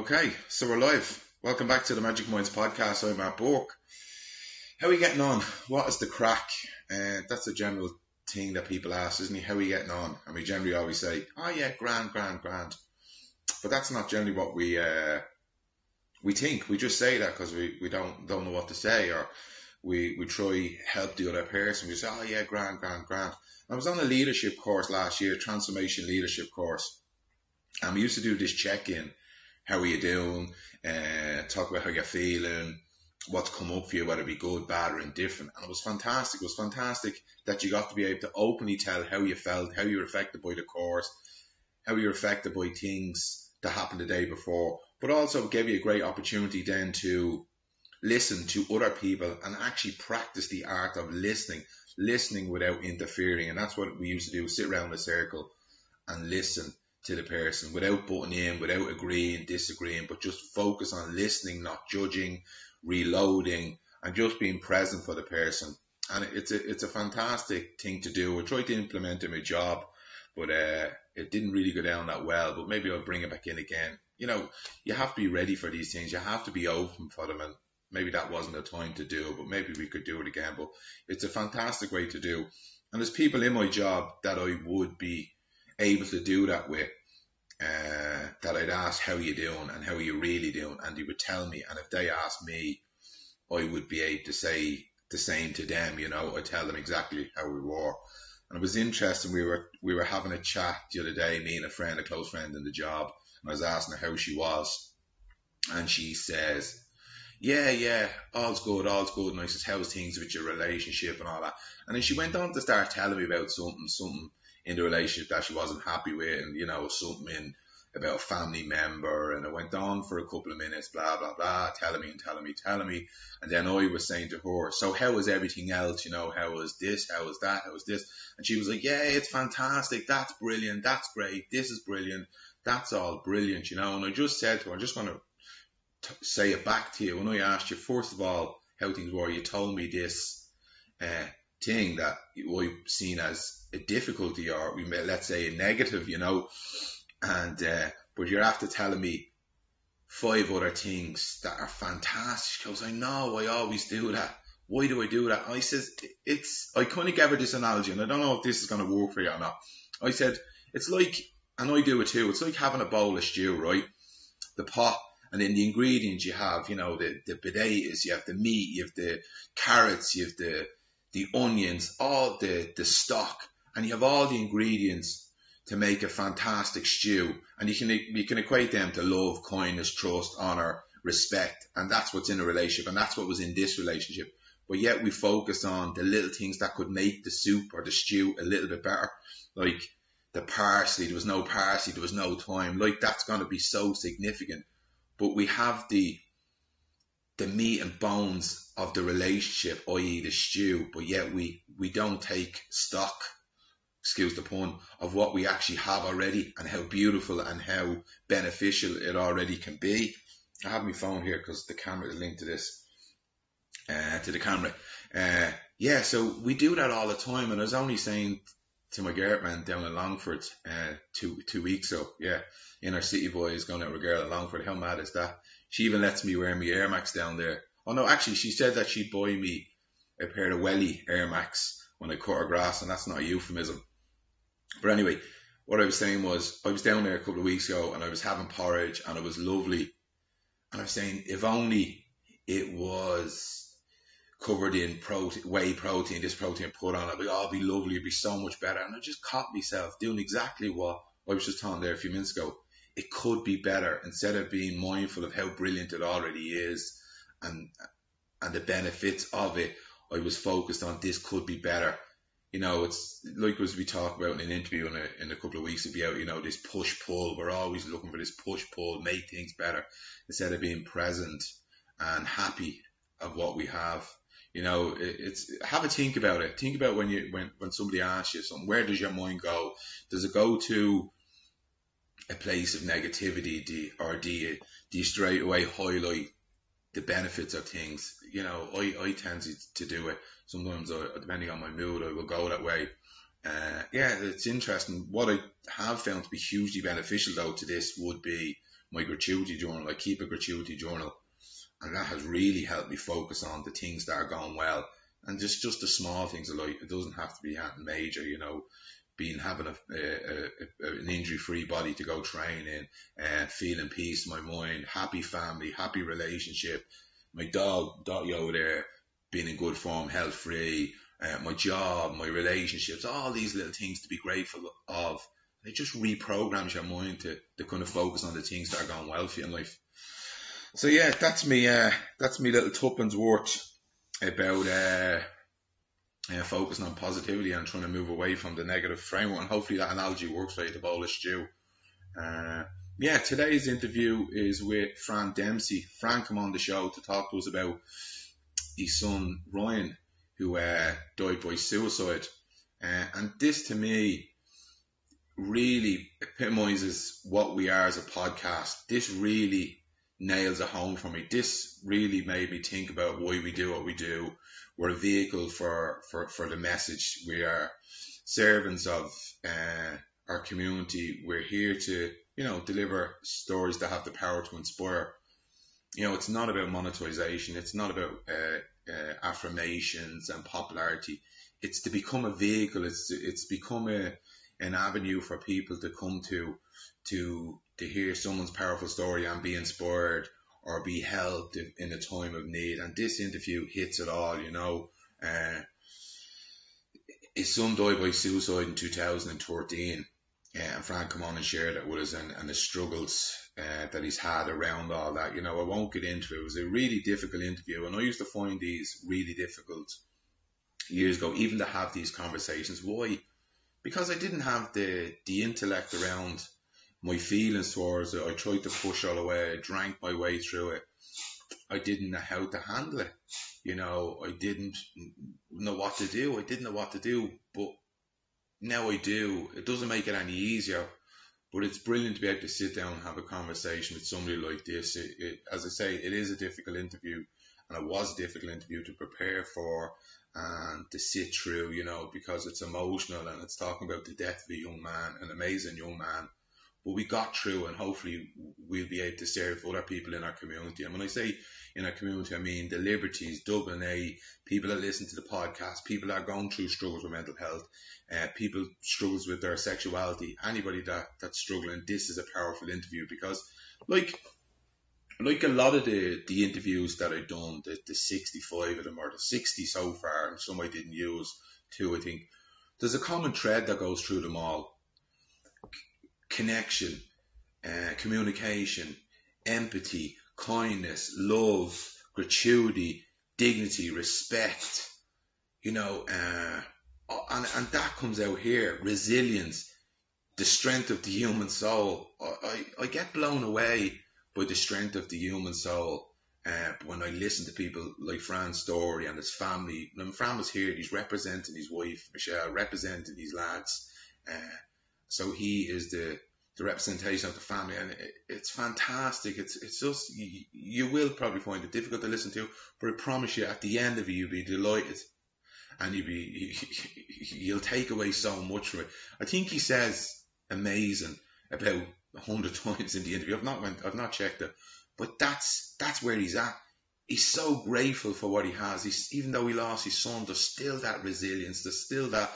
Okay, so we're live. Welcome back to the Magic Minds podcast. I'm Matt Burke. How are you getting on? What is the crack? That's a general thing that people ask, isn't it? How are you getting on? And we generally always say, oh yeah, grand. But that's not generally what we think. We just say that because we don't know what to say, or we try help the other person. We say, oh yeah, grand. I was on a leadership course last year, transformation leadership course. And we used to do this check-in. How are you doing? Talk about how you're feeling, what's come up for you, whether it be good, bad, or indifferent. And it was fantastic. It was fantastic that you got to be able to openly tell how you felt, how you were affected by the course, how you were affected by things that happened the day before, but also gave you a great opportunity then to listen to other people and actually practice the art of listening without interfering. And that's what we used to do, sit around in a circle and listen to the person without butting in, without agreeing, disagreeing, but just focus on listening, not judging, reloading, and just being present for the person. And it's a fantastic thing to do. I tried to implement in my job, but it didn't really go down that well. But maybe I'll bring it back in again. You know, you have to be ready for these things. You have to be open for them. And maybe that wasn't the time to do it, but maybe we could do it again. But it's a fantastic way to do. And there's people in my job that I would be able to do that with, that I'd ask, how are you doing and how are you really doing, and they would tell me. And if they asked me, I would be able to say the same to them. You know, I'd tell them exactly how we were. And it was interesting, we were having a chat the other day, me and a close friend in the job, and I was asking her how she was, and she says, yeah, all's good. And I says, how's things with your relationship and all that? And then she went on to start telling me about something in the relationship that she wasn't happy with, and, you know, something about a family member, and it went on for a couple of minutes, blah, blah, blah, telling me. And then I was saying to her, so how was everything else? You know, how was this? How was that? How was this? And she was like, yeah, it's fantastic. That's brilliant. That's great. This is brilliant. That's all brilliant, you know. And I just said to her, I just want to say it back to you. When I asked you, first of all, how things were, you told me this thing that I've seen as a difficulty, or let's say a negative, you know, and but you're after telling me 5 other things that are fantastic. She goes, I know, I always do that. Why do I do that? I says, I kind of gave her this analogy, and I don't know if this is going to work for you or not. I said, it's like, and I do it too, it's like having a bowl of stew, right? The pot, and then the ingredients you have, you know, the potatoes, you have the meat, you have the carrots, you have the onions, all the stock, and you have all the ingredients to make a fantastic stew. And you can equate them to love, kindness, trust, honor, respect, and that's what's in a relationship, and that's what was in this relationship. But yet we focus on the little things that could make the soup or the stew a little bit better, like the parsley. There was no parsley, there was no thyme. Like, that's going to be so significant. But we have the meat and bones of the relationship, i.e. the stew, but yet we don't take stock, excuse the pun, of what we actually have already and how beautiful and how beneficial it already can be. I have my phone here because the camera is linked to this, to the camera. Yeah, so we do that all the time. And I was only saying to my girlfriend down in Longford 2 weeks ago, yeah, in our city boys going out with a girl at Longford. How mad is that? She even lets me wear my Air Max down there. Oh no, actually she said that she'd buy me a pair of Welly Air Max when I cut her grass, and that's not a euphemism. But anyway, what I was saying was, I was down there a couple of weeks ago and I was having porridge and it was lovely. And I was saying, if only it was covered in whey protein, this protein put on it, it'd all be lovely, it'd be so much better. And I just caught myself doing exactly what I was just talking there a few minutes ago. It could be better. Instead of being mindful of how brilliant it already is and the benefits of it, I was focused on this could be better. You know, it's like as we talked about in an interview in a couple of weeks about, you know, this push-pull. We're always looking for this push-pull, make things better, instead of being present and happy of what we have. You know, it's have a think about it. Think about when somebody asks you something, where does your mind go? Does it go to a place of negativity, or do you straight away highlight the benefits of things? You know, I tend to do it. Sometimes, depending on my mood, I will go that way. Yeah, it's interesting. What I have found to be hugely beneficial, though, to this would be my gratuity journal. I keep a gratuity journal, and that has really helped me focus on the things that are going well, and just the small things of life. It doesn't have to be major, you know, having an injury-free body to go training, feeling peace in my mind, happy family, happy relationship, my dog Doyle there being in good form, health-free, my job, my relationships, all these little things to be grateful of. It just reprograms your mind to kind of focus on the things that are going well for you in life. So yeah, that's me little tuppence worth about focusing on positivity and trying to move away from the negative framework. And hopefully that analogy works for you, the bowl of stew. Yeah, today's interview is with Fran Dempsey. Fran came on the show to talk to us about his son Ryan, who died by suicide. And this to me really epitomizes what we are as a podcast. This really nails it home for me. This really made me think about why we do what we do. We're a vehicle for the message. We are servants of our community. We're here to, you know, deliver stories that have the power to inspire. You know, it's not about monetization. It's not about affirmations and popularity. It's to become a vehicle. It's become an avenue for people to come to hear someone's powerful story and be inspired or be helped in a time of need. And this interview hits it all, you know. His son died by suicide in 2013, and Frank come on and shared it with us, and the struggles that he's had around all that. You know, I won't get into it. It was a really difficult interview, and I used to find these really difficult years ago, even to have these conversations. Why? Because I didn't have the intellect around my feelings towards it. I tried to push all away. I drank my way through it. I didn't know how to handle it. You know, I didn't know what to do. I didn't know what to do, but now I do. It doesn't make it any easier, but it's brilliant to be able to sit down and have a conversation with somebody like this. As I say, it is a difficult interview, and it was a difficult interview to prepare for and to sit through, you know, because it's emotional and it's talking about the death of a young man, an amazing young man. But we got through, and hopefully we'll be able to serve other people in our community. And when I say in our community, I mean the Liberties, Dublin A, people that listen to the podcast, people that are going through struggles with mental health, people struggles with their sexuality, anybody that's struggling. This is a powerful interview because, like a lot of the interviews that I've done, the 65 of them, or the 60 so far, and some I didn't use too, I think, there's a common thread that goes through them all. Connection, communication, empathy, kindness, love, gratuity, dignity, respect, you know, and that comes out here. Resilience, the strength of the human soul. I get blown away by the strength of the human soul when I listen to people like Fran's story and his family. When Fran was here, he's representing his wife Michelle, representing these lads. So he is the representation of the family, and it's fantastic. It's just, you will probably find it difficult to listen to, but I promise you, at the end of it, you'll be delighted, and you'll take away so much from it. I think he says amazing about 100 times in the interview. I've not checked it, but that's where he's at. He's so grateful for what he has. Even though he lost his son, there's still that resilience. There's still that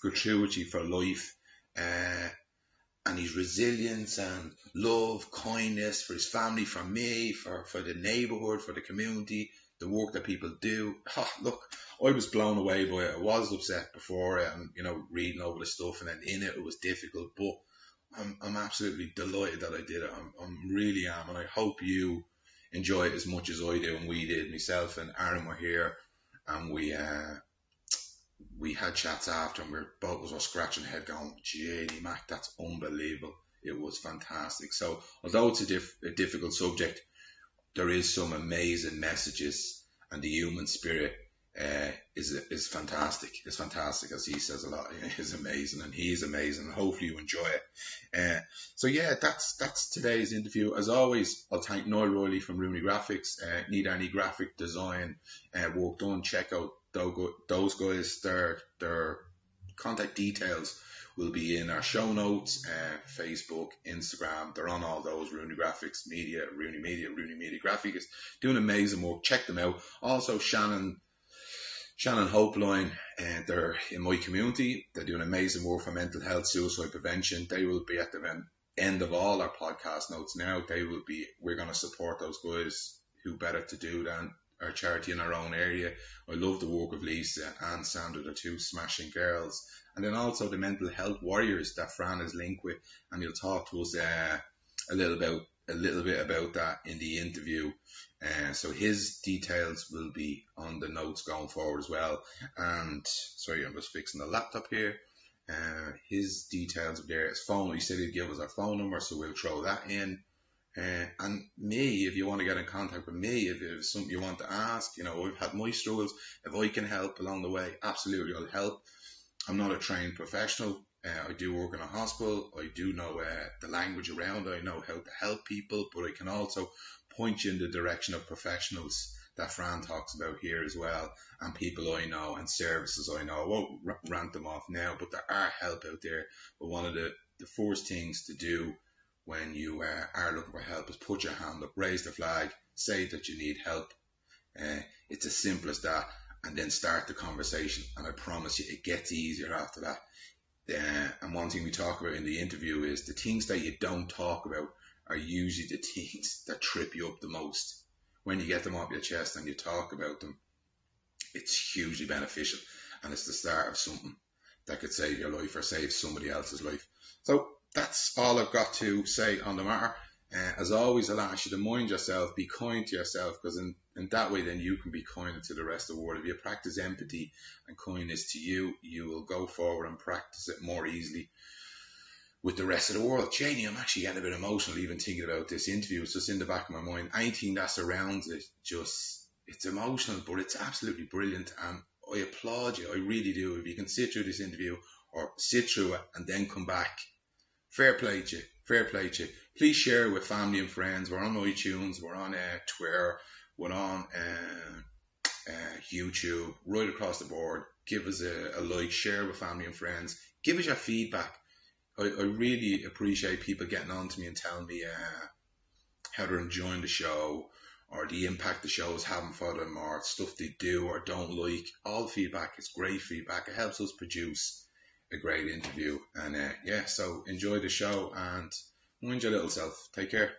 gratuity for life. And his resilience and love, kindness for his family, for me, for the neighbourhood, for the community, the work that people do. Oh, look, I was blown away by it. I was upset before it, and, you know, reading over the stuff, and then in it was difficult, but I'm absolutely delighted that I did it. I really am, and I hope you enjoy it as much as I do, and we did. Myself and Aaron were here, and we had chats after, and both of us were scratching the head going, "JD Mac, that's unbelievable." It was fantastic. So although it's a difficult subject, there is some amazing messages, and the human spirit is fantastic. It's fantastic, as he says a lot. It's amazing, and he is amazing, and hopefully you enjoy it. So yeah, that's today's interview. As always, I'll thank Noel Riley from Rooney Graphics. Need any graphic design work done, check out those guys. They're Contact details will be in our show notes, Facebook, Instagram. They're on all those. Rooney Graphics Media, Rooney Media Graphics, doing amazing work. Check them out. Also, Shannon Hopeline, they're in my community. They're doing amazing work for mental health, suicide prevention. They will be at the end of all our podcast notes now. We're going to support those guys. Who better to do than our charity in our own area. I love the work of Lisa and Sandra, the two smashing girls. And then also the mental health warriors that Fran is linked with. And he'll talk to us a little bit about that in the interview. So his details will be on the notes going forward as well. And sorry, I'm just fixing the laptop here. His details are there. His phone, he said he'd give us our phone number, so we'll throw that in. And me, if you want to get in contact with me, if there's something you want to ask, I've had my struggles. If I can help along the way, absolutely I'll help. I'm not a trained professional. I do work in a hospital. I do know the language around. I know how to help people, but I can also point you in the direction of professionals that Fran talks about here as well, and people I know and services I know. I won't rant them off now, but there are help out there. But one of the first things to do when you are looking for help is put your hand up, raise the flag, say that you need help. It's as simple as that, and then start the conversation. And I promise you, it gets easier after that. And one thing we talk about in the interview is the things that you don't talk about are usually the things that trip you up the most. When you get them off your chest and you talk about them, it's hugely beneficial, and it's the start of something that could save your life or save somebody else's life. So that's all I've got to say on the matter. As always, I'll ask you to mind yourself, be kind to yourself, because in that way then you can be kinder to the rest of the world. If you practice empathy and kindness to you, you will go forward and practice it more easily with the rest of the world. Janie, I'm actually getting a bit emotional even thinking about this interview. It's just in the back of my mind. Anything that surrounds it, it's emotional, but it's absolutely brilliant. And I applaud you. I really do. If you can sit through this interview or sit through it and then come back, fair play to you. Fair play to you. Please share it with family and friends. We're on iTunes. We're on Twitter. We're on YouTube. Right across the board. Give us a like. Share with family and friends. Give us your feedback. I really appreciate people getting on to me and telling me how they're enjoying the show, or the impact the show is having for them, or stuff they do or don't like. All the feedback is great feedback. It helps us produce a great interview. And so enjoy the show and mind your little self. Take care.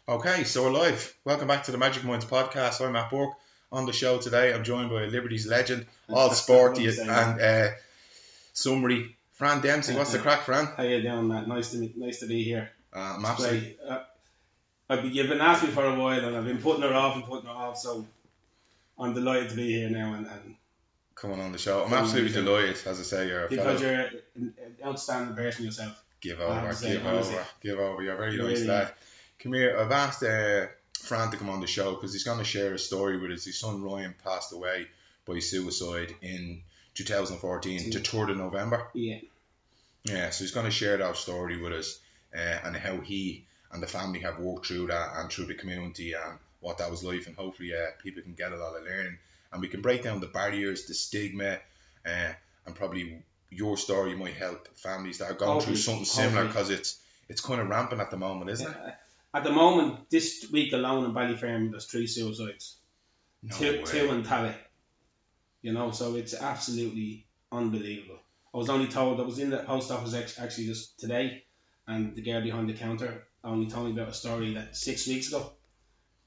Okay, so we're live. Welcome back to the Magic Minds podcast. I'm Matt Burke. On the show today, I'm joined by Liberties legend, all sporty and summary, Fran Dempsey. What's the crack, Fran? How you doing, Matt? Nice to be here. I'm absolutely. You've been asking for a while, and I've been putting it off, so I'm delighted to be here now and coming on the show. I'm absolutely delighted, as I say, you're an outstanding person yourself. Give over. You're a very nice lad. Come here. I've asked Fran to come on the show because he's going to share a story with us. His son Ryan passed away by suicide in 2014 to 3rd of November. Yeah, so he's going to share that story with us and how he and the family have worked through that and through the community and what that was like, and hopefully people can get a lot of learning and we can break down the barriers, the stigma, and probably your story might help families that are going through something similar, because it's kind of rampant at the moment, isn't it? At the moment, this week alone in Ballyfermot, there's 3 suicides. Two in Tally. So it's absolutely unbelievable. I was only told, I was in the post office actually just today, and the girl behind the counter only told me about a story that 6 weeks ago,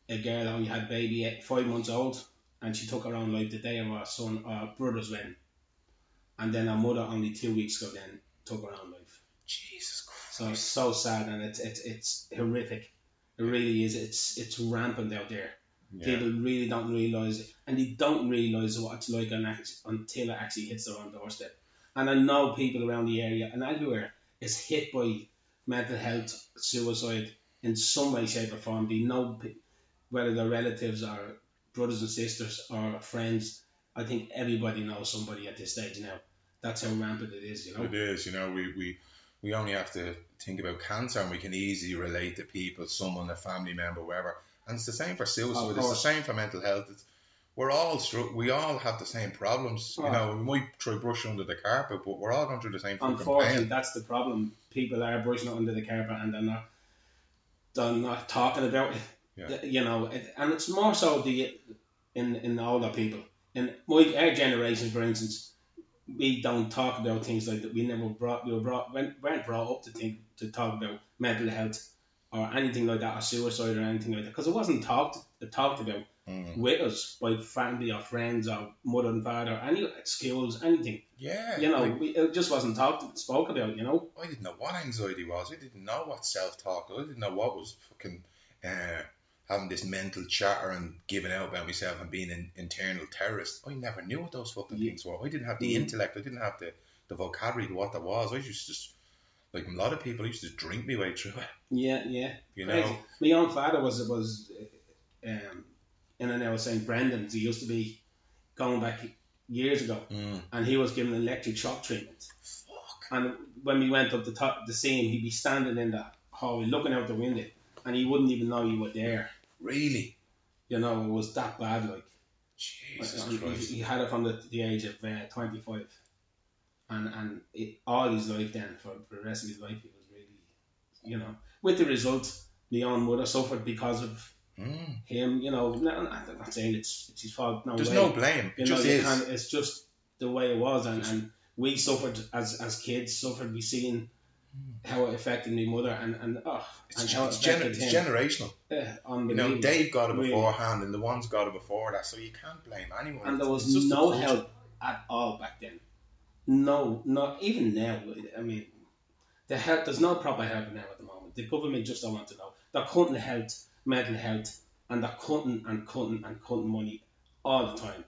a girl only had baby at 5 months old, and she took her own life the day of her brother's wedding. And then her mother only 2 weeks ago then took her own life. Jesus Christ. So it's so sad, and it's horrific. It really is. It's rampant out there. Yeah. People really don't realise it, and they don't realise what it's like until it actually hits their own doorstep. And I know people around the area and everywhere is hit by mental health, suicide in some way, shape or form. They know whether they're relatives or brothers and sisters or friends. I think everybody knows somebody at this stage now. That's how rampant it is, It is, we only have to think about cancer and we can easily relate to people, someone, a family member, whatever. And it's the same for suicide. It's the same for mental health. we all have the same problems. You know, we might try brushing under the carpet, but we're all going through the same fucking Unfortunately, pain. that's the problem. People are brushing it under the carpet and they're not talking about it. Yeah. You know, and it's more so in older people. In our generation, for instance, we don't talk about things like that. Weren't brought up to talk about mental health or anything like that, or suicide or anything like that, because it wasn't talked about with us by family or friends or mother and father, any at schools, anything. Yeah. You know, it just wasn't spoke about. You know. I didn't know what anxiety was. I didn't know what self-talk was. I didn't know what was fucking having this mental chatter and giving out about myself and being an internal terrorist. I never knew what those fucking things were. I didn't have the intellect. I didn't have the vocabulary to what that was. I used to just, like a lot of people, I used to drink my way through it. Yeah. You Crazy. know? My own father was in and out St. Brendan's. He used to be going back years ago, and he was given electric shock treatment. Fuck. And when we went up the top to see him, he'd be standing in the hallway looking out the window, and he wouldn't even know you were there. Really? You know, it was that bad. Like, Jesus Christ. he had it from the age of 25, and all his life then, for the rest of his life, he was really, you know, with the result, my own mother suffered because of him. You know, I'm not saying it's his fault. No, there's way. no blame. It just is. It's just the way it was, and we suffered as kids. We seen how it affected my mother, and how it affected him. It's generational. Unbelievable. You know, Dave got it beforehand, and the ones got it before that, so you can't blame anyone. And there was no help at all back then. No, not even now. I mean, there's no proper help now at the moment. The government just don't want to know. They're cutting mental health, and they're cutting money all the time.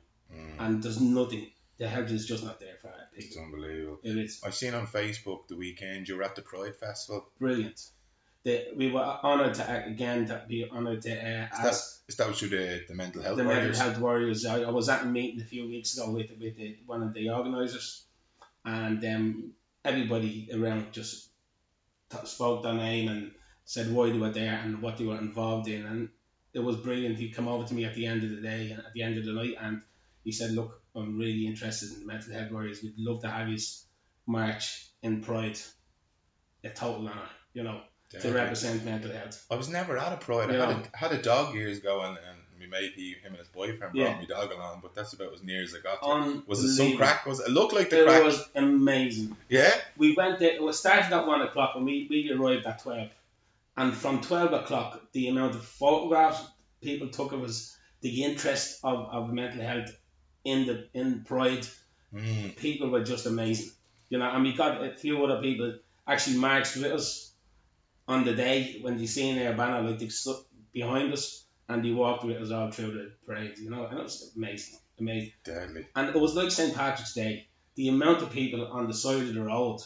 And there's nothing. The help is just not there for people. It's unbelievable. It is. I seen on Facebook the weekend you were at the Pride Festival. Brilliant. We were honoured to be honoured to Is that what you the mental health the warriors? mental health warriors. I was at a meeting a few weeks ago with one of the organisers, and everybody around just spoke their name and said why they were there and what they were involved in, and it was brilliant. He came over to me at the end of the day and at the end of the night, and he said, "Look, I'm really interested in the mental health warriors. We'd love to have you march in Pride. A total honour, you know." To represent mental health. I was never at a Pride. I had a dog years ago, and my mate, him and his boyfriend brought my dog along, but that's about as near as I got to. Was it some crack? It looked like the crack? It was amazing. Yeah? We went there, it was started at 1 o'clock, and we arrived at 12. And from 12 o'clock, the amount of photographs people took, it was the interest of mental health in Pride. People were just amazing. You know, and we got a few other people actually marched with us on the day when they seen our banner, like they stood behind us and they walked with us all through the parade, you know, and it was amazing. Deadly. And it was like St. Patrick's Day. The amount of people on the side of the road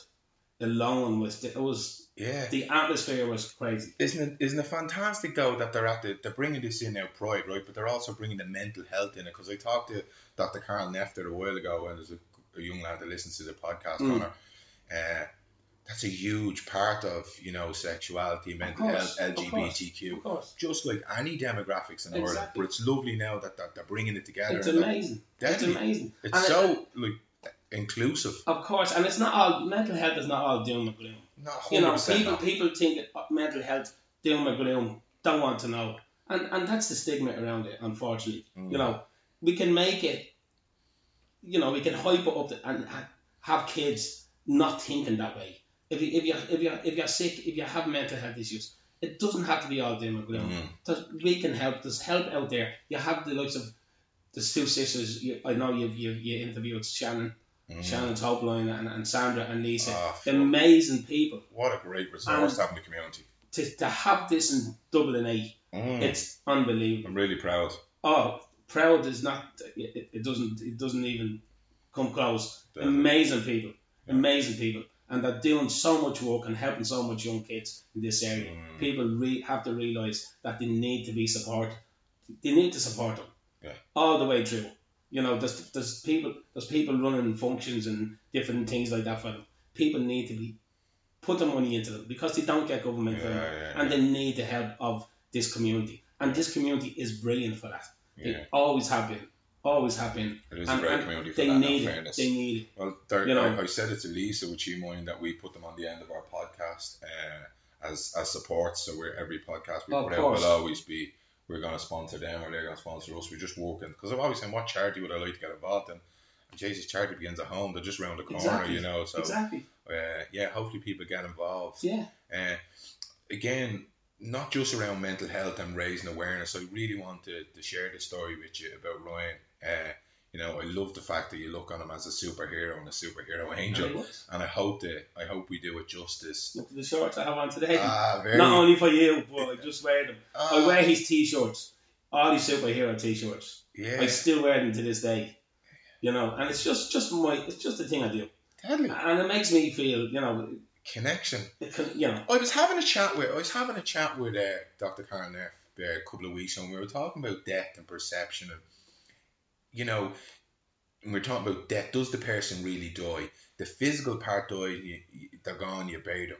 alone the atmosphere was crazy. Isn't it fantastic though that they're bringing this in now, Pride, right? But they're also bringing the mental health in it, because I talked to Dr. Carl Nefter a while ago, and there's a young lad that listens to the podcast, Connor. That's a huge part of, you know, sexuality, mental health, LGBTQ, just like any demographics in Ireland. But it's lovely now that they're bringing it together. It's amazing. It's amazing. It's and so inclusive. Of course, and it's not all mental health is not all doom and gloom. No, you know, people think mental health, doom and gloom, don't want to know, and that's the stigma around it. Unfortunately, you know, we can make it. You know, we can hype it up and have kids not thinking that way. If you're sick, if you have mental health issues, it doesn't have to be all doom and gloom. We can help. There's help out there. You have the likes of the two sisters. I know you interviewed Shannon Topeline and Sandra and Lisa. Amazing people. What a great resource to have in the community. To have this in Dublin, it's unbelievable. I'm really proud. Oh, proud is not. It doesn't even come close. Definitely. Amazing people. And they're doing so much work and helping so much young kids in this area. People have to realise that they need to be supported. They need to support them all the way through. You know, there's people running functions and different things like that for them. People need to put the money into them because they don't get government funding, and they need the help of this community. And this community is brilliant for that. They always have been. always happen. It is a great community for they that, need in it. fairness. They need it. Well, I said it to Lisa, would you mind that we put them on the end of our podcast as support? So every podcast we put out will always be, we're going to sponsor them or they're going to sponsor us. We're just working, because I've always said, what charity would I like to get involved in? And Jesus, charity begins at home. They're just around the corner, you know. So yeah, hopefully people get involved. Yeah. Again, not just around mental health and raising awareness. I really wanted to share the story with you about Ryan. You know, I love the fact that you look on him as a superhero and a superhero angel, and I hope we do it justice. Look at the shorts I have on today. Not only for you, but I just wear them. I wear his t-shirts, all these superhero t-shirts. Yeah. I still wear them to this day. You know, and it's just the thing I do. Totally. And it makes me feel, you know, connection. You know, I was having a chat with Dr. Karen Neff a couple of weeks ago, and we were talking about death and perception, and you know, when we're talking about death, does the person really die? The physical part died, they're gone, you buried them,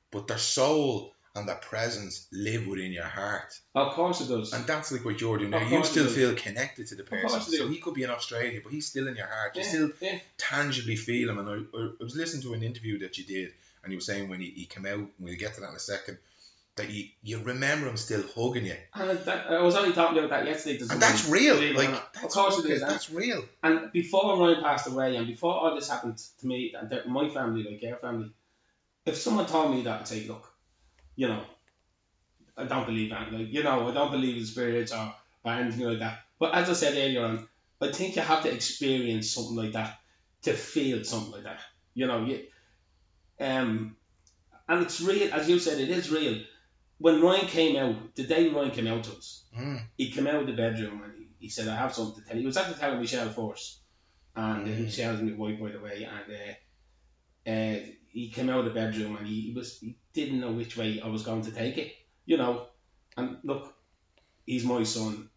but their soul and their presence live within your heart. Of course it does. And that's like what you're doing now. You still feel connected to the person. So he could be in Australia, but he's still in your heart. You still tangibly feel him. And I was listening to an interview that you did, and you were saying when he came out, and we'll get to that in a second, that you remember him still hugging you. And I was only talking about that yesterday. And that's real. Like, of course it is. That's real. And before Ryan passed away, and before all this happened to me, my family, like our family, if someone told me that, I'd say, look, you know, I don't believe that. Like, you know, I don't believe in spirits or anything like that. But as I said earlier on, I think you have to experience something like that to feel something like that. You know, and it's real, as you said, it is real. When Ryan came out, the day Ryan came out to us, he came out of the bedroom and he said, I have something to tell you. He was actually telling Michelle first. And Michelle's my wife, by the way. And he came out of the bedroom and he didn't know which way I was going to take it. You know, and look, he's my son,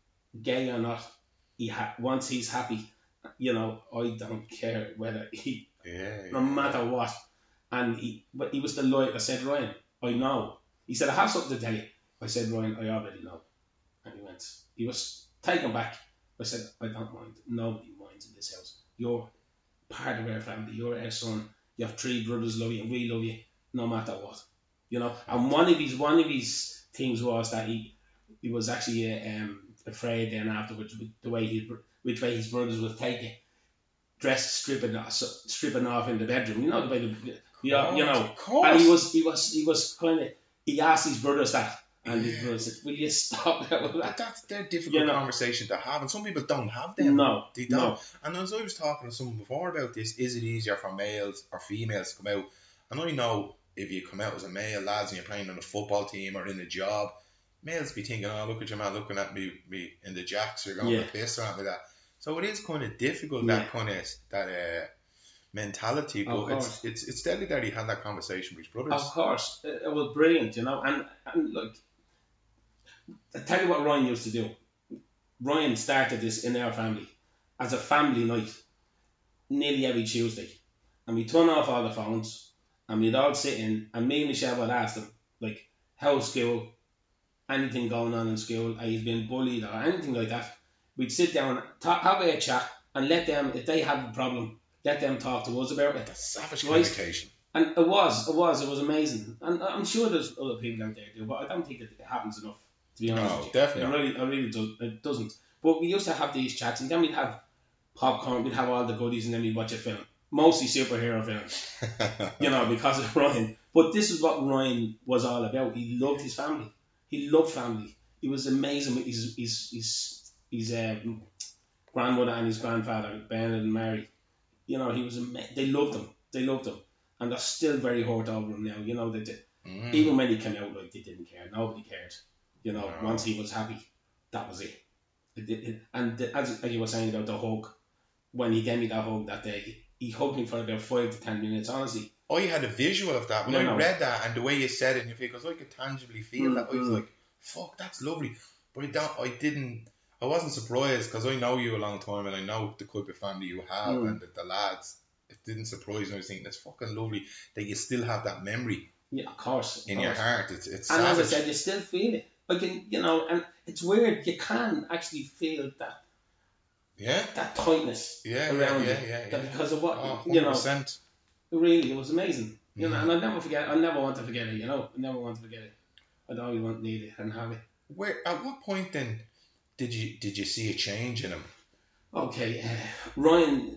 gay or not. Once he's happy, you know, I don't care whether no matter what. But he was delighted. I said, Ryan, I know. He said, I have something to tell you. I said, Ryan, I already know. And he was taken back. I said, I don't mind. Nobody minds in this house. You're part of our family. You're our son. You have 3 brothers love you, and we love you no matter what. You know, and one of his things was that he was actually afraid then afterwards with the way which way his brothers would take it, dressed stripping off in the bedroom. You know the way you know. Of course. And he was kind of, he asked his brothers that, and his brothers said, "Will you stop that?" But that's their difficult conversation to have, and some people don't have them. No, they don't. No. And as I was talking to someone before about this, is it easier for males or females to come out? And I know if you come out as a male, lads, and you're playing on a football team or in a job, males be thinking, "Oh, look at your man looking at me in the jacks, you're going to piss or something like that." So it is kind of difficult, that kind of mentality, but it's deadly that he had that conversation with his brothers. Of course, it was brilliant, you know. And look, I tell you what Ryan used to do. Ryan started this in our family as a family night, nearly every Tuesday, and we turn off all the phones, and we'd all sit in, and me and Michelle would ask them, like, how's school, anything going on in school, are you been bullied or anything like that. We'd sit down, have a chat, and let them, if they have a problem, let them talk to us about it. That's savage communication. And it was amazing. And I'm sure there's other people out there do, but I don't think it happens enough, to be honest with you. Definitely. It really it doesn't. But we used to have these chats, and then we'd have popcorn, we'd have all the goodies, and then we'd watch a film. Mostly superhero films, you know, because of Ryan. But this is what Ryan was all about. He loved his family. He loved family. He was amazing with his grandmother and his grandfather, Bernard and Mary. You know, he was they loved him. They loved him. And they're still very hurt over him now. You know, even when he came out, like, they didn't care. Nobody cared. You know, once he was happy, that was it. And as you were saying about the hug, when he gave me that hug that day, he hugged me for about 5 to 10 minutes, honestly. Oh, you had a visual of that. When I read that and the way you said it in your face, because I could tangibly feel that. I was like, fuck, that's lovely. But I wasn't surprised, because I know you a long time and I know the type of family you have and the lads. It didn't surprise me. I was thinking, that's fucking lovely that you still have that memory. Yeah, of course. In your heart. It's and savage. as I said, you still feel it. Like, you know, and it's weird. You can actually feel that. Yeah. That tightness around you. Because of what, 100%. Really, it was amazing. And I'll never forget it. I never want to forget it, I never want to forget it. I'd always want to need it and have it. At what point then did you see a change in him? Okay, Ryan,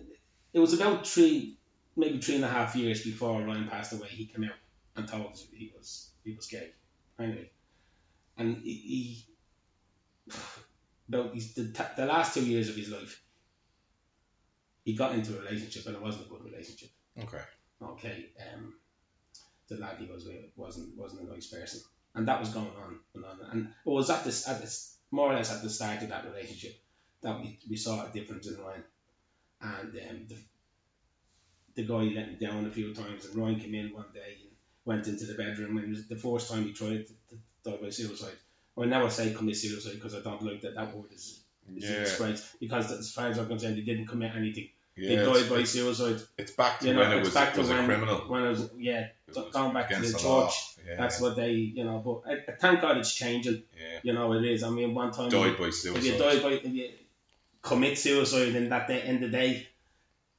it was about maybe 3.5 years before Ryan passed away. He came out and told us he was gay. Anyway, and he about the last 2 years of his life, he got into a relationship and it wasn't a good relationship. Okay. The lad he was with wasn't a nice person, and that was going on and on. And it was at this more or less at the start of that relationship that we saw a difference in Ryan, and the guy let him down a few times. And Ryan came in one day and went into the bedroom, and it was the first time he tried to die by suicide. I never say commit suicide because I don't like that word is disgrace, because as far as I'm concerned, he didn't commit anything. He died by suicide. It's back to when it was a criminal. When it was, going back to the church. That's what they, but thank God it's changing. It is. I mean, one time died by suicide. If you commit suicide in that day, in the day,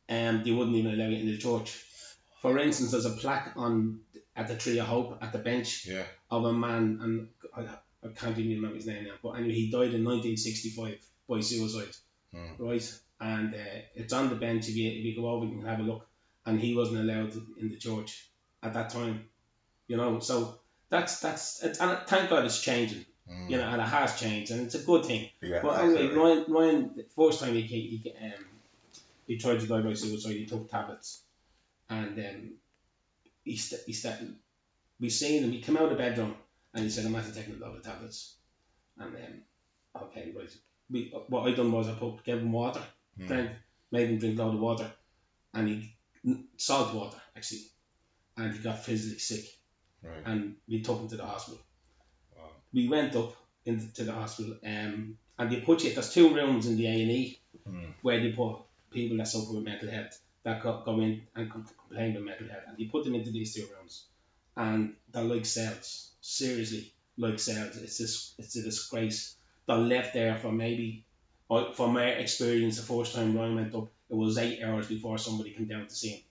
they wouldn't even allow you in the church. For instance, there's a plaque at the Tree of Hope at the bench of a man, and I can't even remember his name now, but anyway, he died in 1965 by suicide, right? And it's on the bench. If you go over, you can have a look. And he wasn't allowed in the church at that time, So that's it, and thank God it's changing, and it has changed, and it's a good thing. Yeah, but anyway, Ryan, the first time he tried to die by suicide, he took tablets, and he started. We seen him. He came out of the bedroom and he said, "I'm after taking a lot of tablets." And okay, right. What I done was I gave him water. Made him drink a lot of water, and salt water actually, and he got physically sick. Right. And we took him to the hospital. Wow. We went up into the hospital, and they put you. There's 2 rooms in the A&E where they put people that suffer with mental health, that go in and complain with mental health, and they put them into these 2 rooms, and they're like cells, seriously like cells. It's a disgrace. They're left there for maybe. From my experience, the first time Ryan went up, it was 8 hours before somebody came down to see him.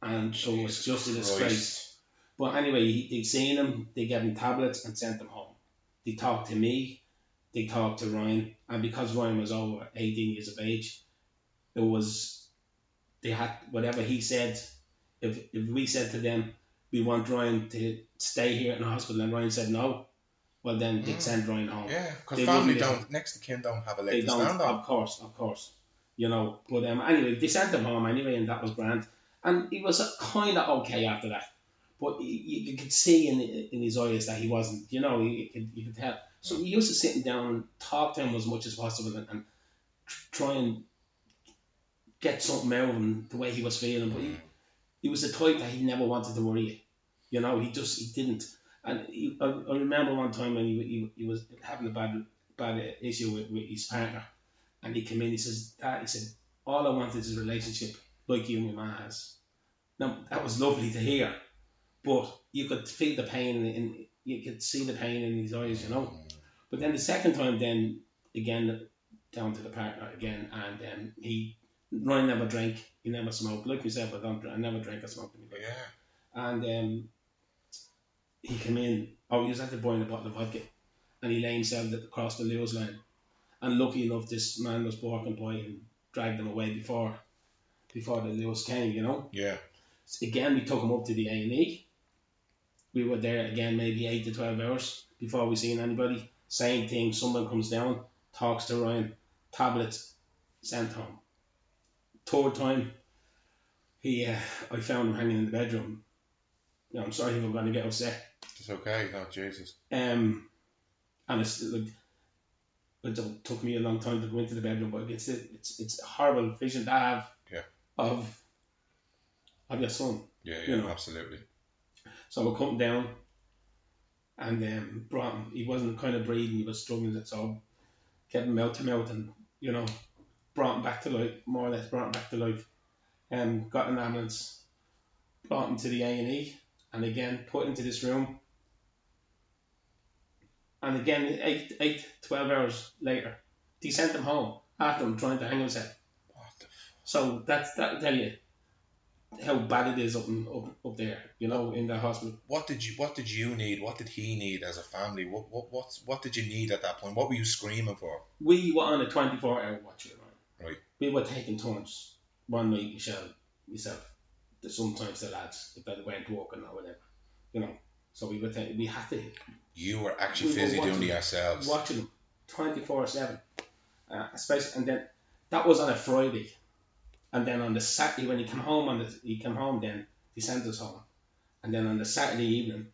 And so it was just a disgrace. But anyway, they seen him, they gave him tablets and sent him home. They talked to me, they talked to Ryan, and because Ryan was over 18 years of age, they had, whatever he said, if we said to them, we want Ryan to stay here in the hospital, and Ryan said no, well then they'd send Ryan home. Yeah, because family next to kin don't have a leg to stand on. Of course. But anyway, they sent him home anyway, and that was grand. And he was kind of okay after that. But you could see in his eyes that he wasn't, you could tell. So we used to sit him down and talk to him as much as possible and try and get something out of him the way he was feeling. But he was the type that he never wanted to worry you. He didn't. And I remember one time when he was having a bad issue with his partner, and he came in. He says, "Dad," he said, "all I want is a relationship like you and my man has." Now that was lovely to hear, but you could feel the pain and you could see the pain in his eyes, But then the second time, then again down to the partner again, and Ryan never drank, he never smoked. Like myself, I never drank or smoked anybody. Yeah. And he came in. He was after buying a bottle of vodka, and he lay himself across the Lewis line. And lucky enough, this man was walking by and dragged him away before the Lewis came. Yeah. So again, we took him up to the A&E. We were there again, maybe 8 to 12 hours before we seen anybody. Same thing. Someone comes down, talks to Ryan, tablets, sent home. Third time, I found him hanging in the bedroom. I'm sorry if I'm going to get upset. It's okay. Oh, Jesus. And it's like, it took me a long time to go into the bedroom, but it's a horrible vision to have of your son. Yeah, absolutely. So I come down and brought him. He wasn't kind of breathing, he was struggling, so kept him mouth to mouth and, brought him back to life, more or less brought him back to life. Got an ambulance, brought him to the A&E, and again put into this room. And again, 12 hours later, they sent him home. after him trying to hang himself. What the So that'll tell you how bad it is up there, you know, in the hospital. What did you need? What did he need as a family? What did you need at that point? What were you screaming for? We were on a 24-hour watch, Right. We were taking turns. One night, Michelle, myself, sometimes the lads, if they weren't working or whatever, you know. So we had to. You were actually physically doing it yourselves. Watching them 24/7, especially, and then that was on a Friday, and then on the Saturday when he came home, then he sent us home, and then on the Saturday evening,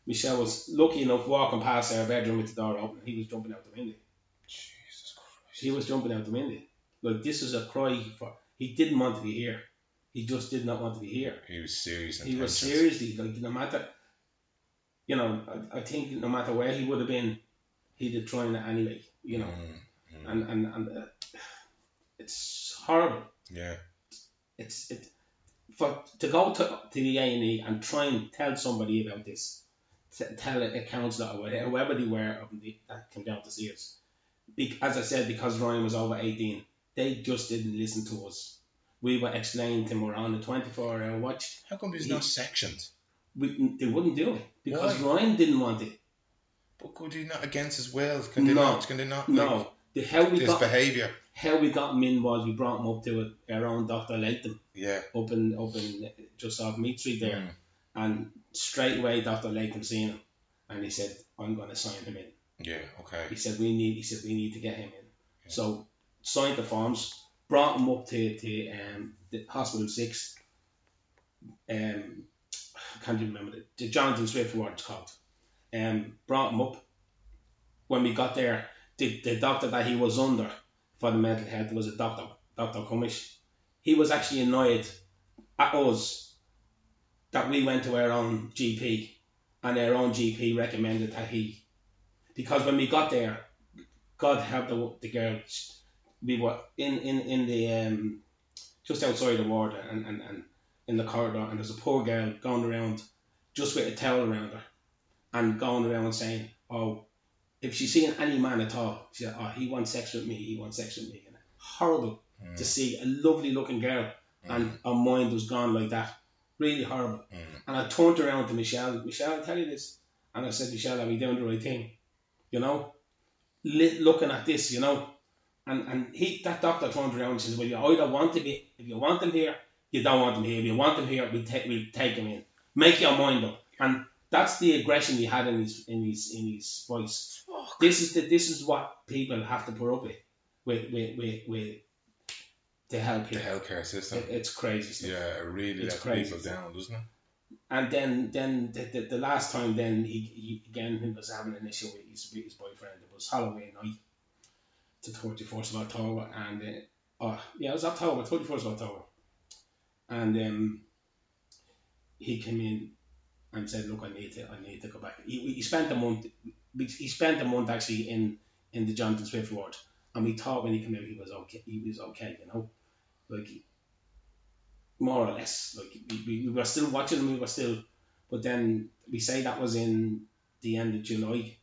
Michelle was lucky enough walking past our bedroom with the door open. He was jumping out the window. Jesus Christ. He was jumping out the window. Like, this is a cry for. He didn't want to be here. He just did not want to be here. He was serious. He was seriously, like, no matter. You know, I think no matter where he would have been, he'd have tried it anyway. You know, and it's horrible. Yeah. To go to the A&E and try and tell somebody about this, tell a counsellor or whoever they were that came down to see us. As I said, because Ryan was over 18, they just didn't listen to us. We were explaining to him we're on a 24-hour watch. How come there's no sections? They wouldn't do it because Why? Ryan didn't want it. But could he not against his will? Can they not? No. His behaviour. How we got him in was we brought him up to our own Dr. Latham. Yeah. Up in just off Meat Street there, and straight away Dr. Latham seen him, and he said, "I'm going to sign him in." Yeah. Okay. He said we need to get him in. Yeah. So signed the forms, brought him up to the Hospital 6. I can't even remember the Jonathan Swift ward it's called. Brought him up. When we got there, the doctor that he was under for the mental health was a Dr. Cumish. He was actually annoyed at us that we went to our own GP, and our own GP recommended that because when we got there, God help the girl, we were in the just outside the ward and in the corridor, and there's a poor girl going around just with a towel around her and going around saying, "Oh, if she's seeing any man at all, she said, 'Oh, he wants sex with me, he wants sex with me.'" And horrible to see a lovely looking girl and her mind was gone like that. Really horrible. And I turned around to Michelle, I'll tell you this. And I said, "Michelle, are we doing the right thing?" You know, looking at this, you know. And that doctor turned around and says, "Well, you either want to be, if you want him here, you don't want him here. If you want him here, we'll take him in. Make your mind up." And that's the aggression he had in his voice. This is what people have to put up with the healthcare. The healthcare system. It's crazy stuff. Yeah, it really lets people down, doesn't it? And then the last time then he was having an issue with his boyfriend. It was Halloween night, the 31st of October, and it was October, 31st of October, and he came in and said, "Look, I need to go back." He spent a month. He spent a month actually in the Jonathan Swift ward, and we thought when he came out he was okay. He was okay, you know, like more or less. Like we were still watching him. But then we say that was in the end of June,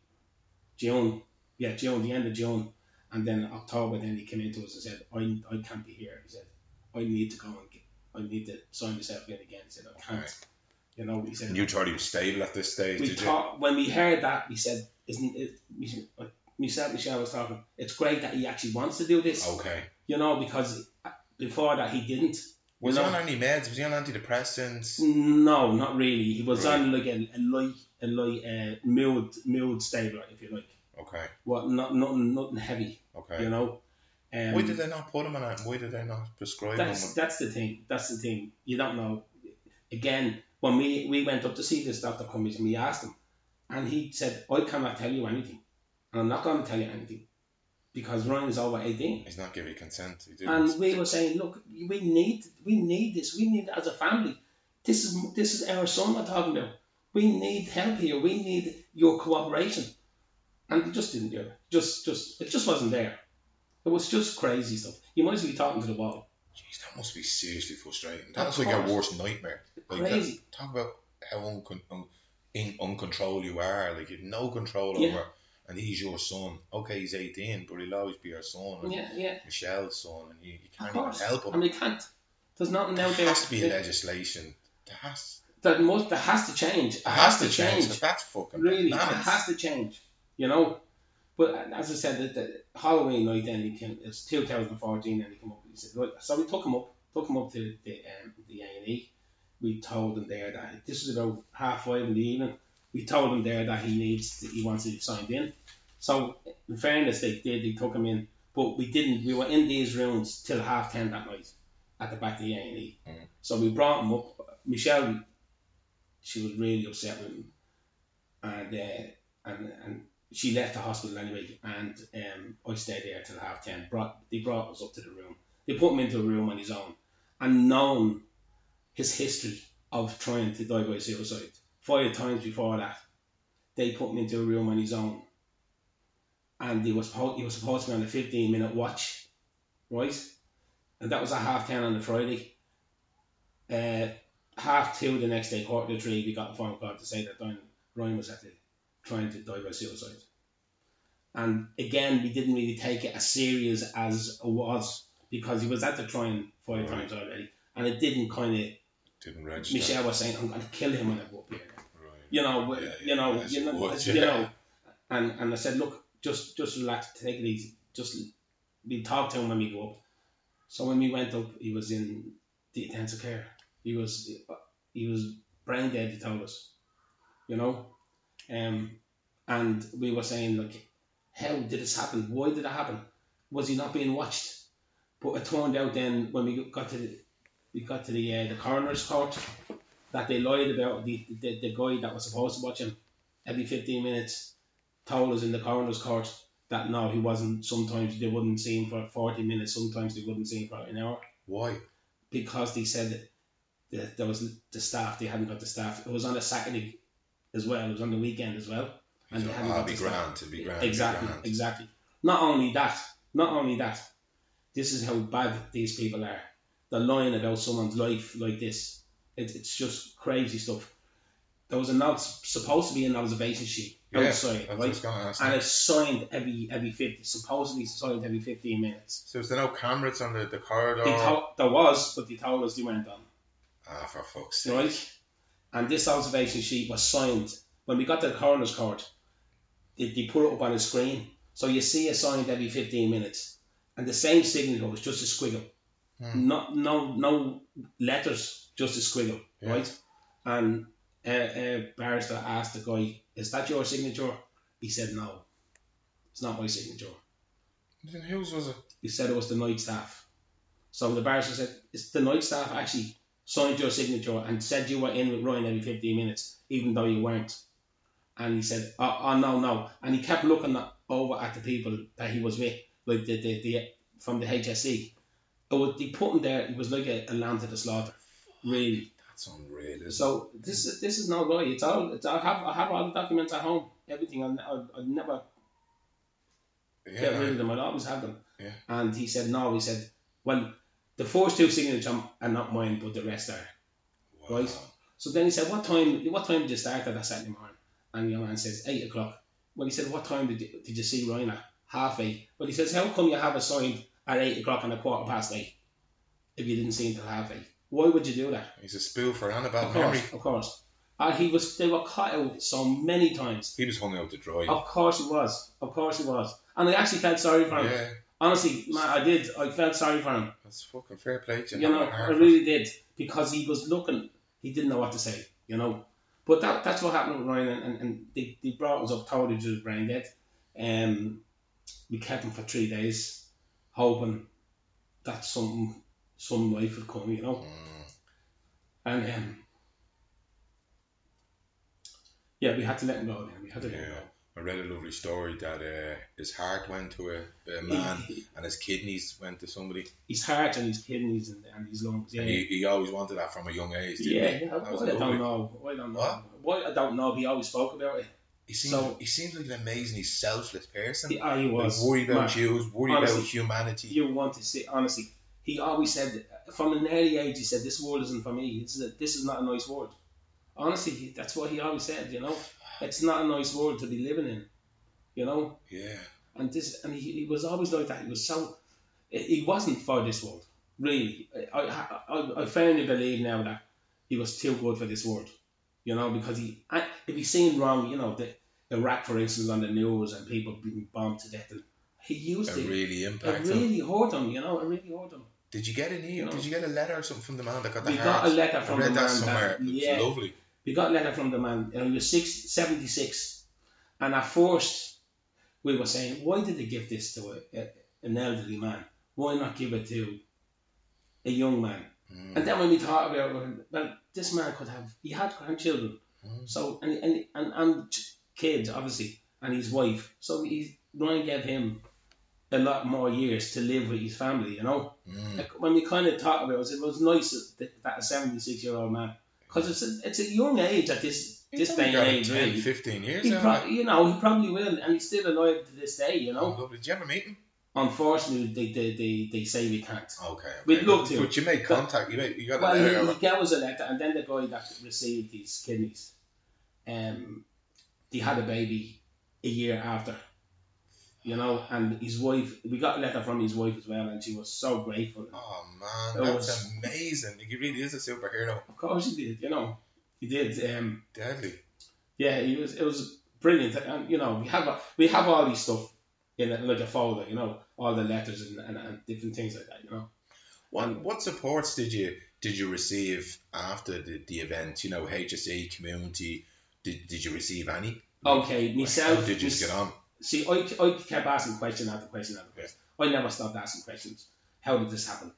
the end of June, and then October. Then he came into us and said, "I can't be here." He said, "I need to go I need to sign myself in again." He said, "I can't." Right. You know, he said. And you thought he was stable at this stage. When we heard that, we said, "Isn't it?" Michelle was talking. It's great that he actually wants to do this. Okay. You know, because before that he didn't. Was he on any meds? Was he on antidepressants? No, not really. He was on like a light mood stabler, if you like. Okay. Well, nothing heavy. Okay. You know. Why did they not put him on it? Why did they not prescribe him? That's the thing. You don't know. Again, when we went up to see this Dr. Cummings and we asked him, and he said, "I cannot tell you anything, and I'm not going to tell you anything, because Ryan is over 18. He's not giving consent." And we were saying, "Look, we need this. We need it as a family. This is our son we're talking about. We need help here. We need your cooperation." And he just didn't do it. It just wasn't there. It was just crazy stuff. You might as well be talking to the wall. Jeez, that must be seriously frustrating. That's like your worst nightmare. Like crazy. Talk about how uncontrolled you are. Like you have no control over and he's your son. Okay, he's 18, but he'll always be your son. And Michelle's son, and you can't even help him. And they can't. There's nothing out there. There has to be legislation. There has to change. It has to change. That's fucking really. bananas. It has to change. You know. But as I said, the Halloween night then it's 2014, and he came up. He said, right. So we took him up to the A&E. We told him there that this was about 5:30 in the evening. We told him there that he wants to be signed in. So in fairness, they took him in, but we didn't. We were in these rooms till 10:30 that night at the back of the A&E. So we brought him up. Michelle, she was really upset with him, and she left the hospital anyway, and I stayed there till 10:30. They brought us up to the room. They put him into a room on his own, and known his history of trying to die by suicide. 5 times before that, they put him into a room on his own, and he was supposed to be on a 15-minute watch, right? And that was at 10:30 on the Friday. 2:30 the next day, 2:45, we got a phone call to say that Ryan was trying to die by suicide. And again, we didn't really take it as serious as it was, because he was at the trying 5 times already, and it didn't register. Michelle was saying, "I'm going to kill him when I go up here." Right. You know. And I said, "Look, just relax, take it easy. We talk to him when we go up." So when we went up, he was in the intensive care. He was brain dead. He told us, and we were saying, like, how did this happen? Why did it happen? Was he not being watched? But it turned out then when we got to the coroner's court that they lied about the guy that was supposed to watch him every 15 minutes. Told us in the coroner's court that no, he wasn't. Sometimes they wouldn't see him for 40 minutes. Sometimes they wouldn't see him for an hour. Why? Because they said that there was the staff. They hadn't got the staff. It was on a Saturday as well. It was on the weekend as well. And they hadn't got the staff. To be grand. Exactly. Not only that. This is how bad these people are. They're lying about someone's life like this. It's just crazy stuff. There was supposed to be an observation sheet outside, right? And it's signed every 50. Supposedly signed every 15 minutes. So is there no cameras on the corridor? There was, but they told us they weren't on. For fuck's sake. Right? And this observation sheet was signed when we got to the coroner's court. They put it up on a screen, so you see it signed every 15 minutes, and the same signature was just a squiggle. No letters, just a squiggle, right? And barrister asked the guy, "Is that your signature?" He said, "No, it's not my signature." Then whose was it? He said it was the night staff. So the barrister said, "Is the night staff actually signed your signature and said you were in with Ryan every 15 minutes, even though you weren't?" And he said, "Oh no." And he kept looking over at the people that he was with, like the from the HSE. They put him there. He was like a lamb to the slaughter, really. That's unreal. So this is not right. It's all. I have all the documents at home. Everything. I'd never get rid of them. I'd always have them. Yeah. And he said no. He said, "Well, the first 2 signatures are not mine, but the rest are." Wow. Right. So then he said, "What time did you start at that Saturday morning?" And the young man says, 8 o'clock. Well, he said, "What time did you see Ryan at?" 8:30. Well, he says, "How come you have a sign at 8 o'clock and 8:15 if you didn't see him till 8:30? Why would you do that?" He's a spoof for Annabelle memory. Of course. They were caught out so many times. He was hung out to dry. Of course he was. And I actually felt sorry for him. Yeah. Honestly, man, I did. I felt sorry for him. That's fucking fair play to you. I really did. Because he was looking, he didn't know what to say, But that's what happened with Ryan, and they brought us up, told us he was brain dead. We kept him for 3 days, hoping that some life would come, And we had to let him go then. We had to let him go. I read a lovely story that his heart went to a man and his kidneys went to somebody. His heart and his kidneys and his lungs. Yeah. He always wanted that from a young age. Didn't he? I don't know. What? Why I don't know. He always spoke about it. He seems like an amazingly selfless person. He was. Like worried about Jews, worried about humanity. You want to see, honestly. He always said, from an early age, he said, "This world isn't for me. This is not a nice world." Honestly, that's what he always said. It's not a nice world to be living in. you know. Yeah. And he was always like that. He wasn't for this world, really. I firmly believe now that he was too good for this world, you know, because if he's seen wrong, you know, the Iraq, for instance, on the news and people being bombed to death, and he used it. Really It impacted really hurt him, you know. It really hurt him. Did you get any? You know? Did you get a letter or something from the man that got the We heart? got a letter from I read the that man. somewhere. It was lovely. We got a letter from the man. He was 76, and at first we were saying, why did they give this to an elderly man? Why not give it to a young man? And then when we thought about it, well, this man he had grandchildren, so and kids obviously, and his wife. So Ryan gave him a lot more years to live with his family, you know. Like when we kind of talked about it was nice that a 76-year-old man, because it's a young age at this day and age, 10, really. 15 years. He probably will, and he's still alive to this day, you know. Oh, lovely. Did you ever meet him? Unfortunately, they say we can't. Okay. We'd love to. But you made contact. You got a well, letter. he gave us a letter, and then the guy that received his kidneys, they had a baby a year after, you know, and his wife. We got a letter from his wife as well, and she was so grateful. Oh man, that's amazing! He really is a superhero. Of course he did. You know, he did. Deadly. Yeah, he was. It was brilliant, and you know, we have all these stuff in like a folder, you know, all the letters and different things like that, you know. What supports did you receive after the event? You know, HSE community. Did you receive any? Okay, myself. How did you get on? See, I kept asking question after question after question. I never stopped asking questions. How did this happen?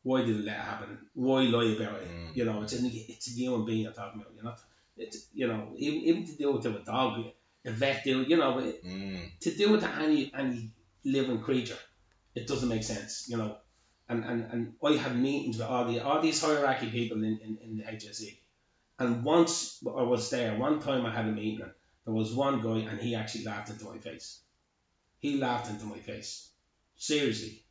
Why did it let it happen? Why lie about it? You know, it's a human being you're talking about. You're not. It's, you know, even to do it to a dog, a vet, you know, to do it to any living creature, it doesn't make sense, you know. And I had meetings with all these hierarchy people in the HSE, and once I was there, one time I had a meeting, and there was one guy, and he actually laughed into my face. He laughed into my face, seriously.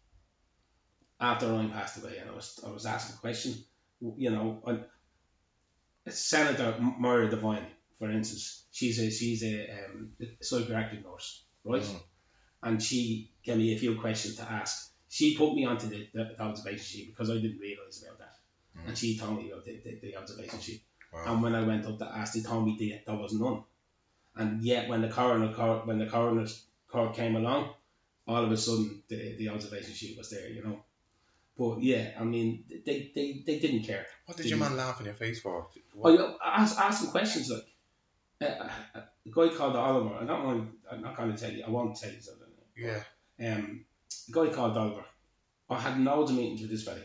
After I passed away, and I was asking a question, you know, Senator Moira Devine, for instance, she's a psychiatric nurse, right? And she gave me a few questions to ask. She put me onto the observation sheet because I didn't realise about that, and she told me about the observation sheet. Wow. And when I went up to ask, they told me there was none. And yet, when the coroner's court came along, all of a sudden the observation sheet was there, you know. But yeah, I mean, they didn't care. What did your man laugh in your face for? I asked him questions like a guy called Oliver. I'm not going to tell you. I won't tell you something. Yeah. A guy called Oliver. I had loads of meetings with this fella,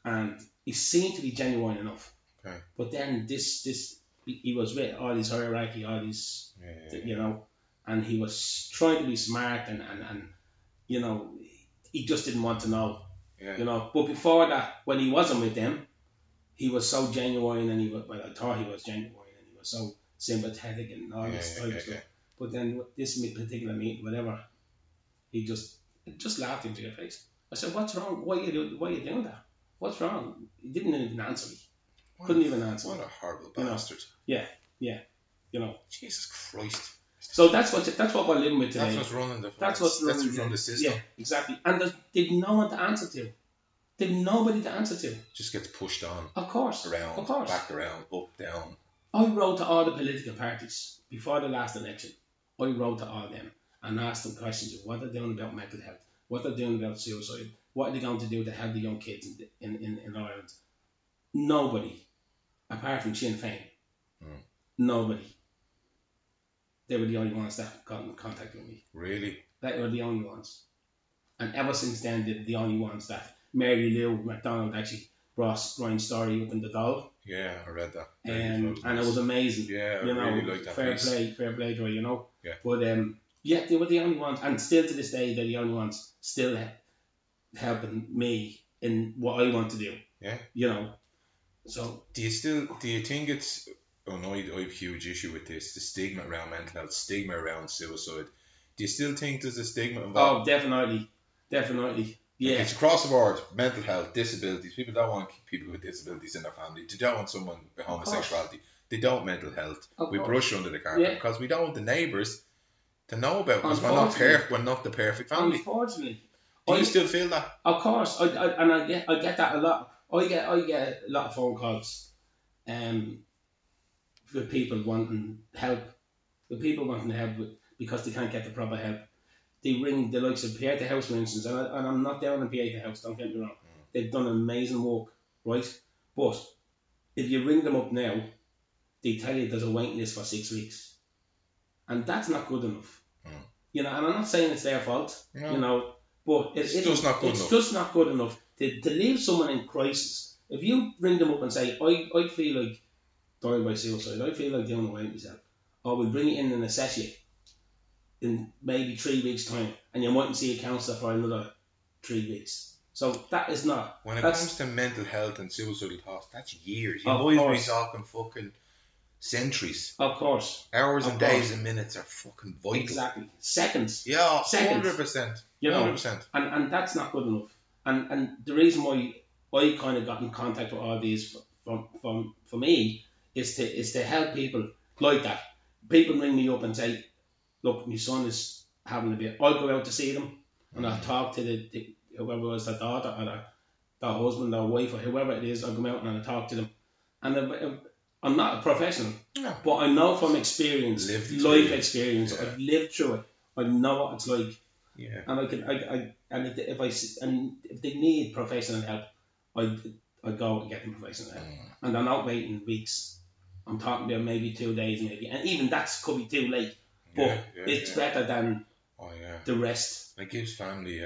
and he seemed to be genuine enough. Okay. But then he was with all these hierarchy, all these, you know, and he was trying to be smart and you know, he just didn't want to know. Yeah. You know, but before that, when he wasn't with them, he was so genuine, and I thought he was genuine, and he was so sympathetic and all this type of stuff. Yeah. But then this particular meeting, whatever, he just laughed into your face. I said, "What's wrong? Why are you doing that? What's wrong?" He didn't even answer me. Couldn't even answer. What a horrible bastard. Yeah. You know. Jesus Christ. So that's what we're living with today. That's what's running the system. Yeah, exactly. And they've no one to answer to. They've nobody to answer to. Just gets pushed on. Of course. Around. Back around. Up, down. I wrote to all the political parties before the last election. I wrote to all of them and asked them questions of what they're doing about mental health, what they're doing about suicide, what are they going to do to help the young kids in Ireland. Nobody, apart from Sinn Féin, nobody. They were the only ones that got in contact with me. Really? They were the only ones. And ever since then, they're the only ones that Mary Lou MacDonald actually brought Ryan's story up in the Doyle. Yeah, I read that. And it was amazing. Yeah, I really liked that fair play to her, you know. Yeah. But yeah, they were the only ones, and still to this day, they're the only ones still helping me in what I want to do. Yeah. You know. So. Do you think it's? Oh no, I have a huge issue with this. The stigma around mental health, stigma around suicide. Do you still think there's a stigma involved? Oh, definitely. Yeah. Like it's across the board. Mental health, disabilities. People don't want people with disabilities in their family. They don't want someone with homosexuality. They don't want mental health. We brush under the carpet because we don't want the neighbours to know about, because we're not the perfect family. Unfortunately. Do you still feel that? Of course, I get that a lot. I get a lot of phone calls for people wanting help. Because they can't get the proper help. They ring the likes of Pieta House, for instance, and I'm not down on Pieta House, don't get me wrong. They've done amazing work, right? But if you ring them up now, they tell you there's a waiting list for 6 weeks. And that's not good enough. You know, and I'm not saying it's their fault, you know, but it's just not good enough to leave someone in crisis. If you ring them up and say, I feel like dying by suicide, I feel like doing away with myself, or we'll bring you in and assess you in maybe 3 weeks' time, and you mightn't see a counsellor for another 3 weeks. So that is not... When it comes to mental health and suicidal thoughts, that's years. You might be talking fucking centuries. Of course. Hours and days and minutes are fucking vital. Exactly. Seconds. Yeah, 100%. You know, 100%. And that's not good enough. And the reason why I kind of got in contact with all these for me is to help people like that. People ring me up and say, look, my son is having a bit. I'll go out to see them and I'll talk to the whoever was their daughter or their husband or wife or whoever it is. I'll come out and I'll talk to them. And I'm not a professional, but I know from experience, life experience. I've lived through it. I know what it's like. Yeah. And if they need professional help, I go and get them professional help. And I'm not waiting weeks. I'm talking about maybe 2 days, maybe, and even that could be too late. But it's better than the rest. It gives family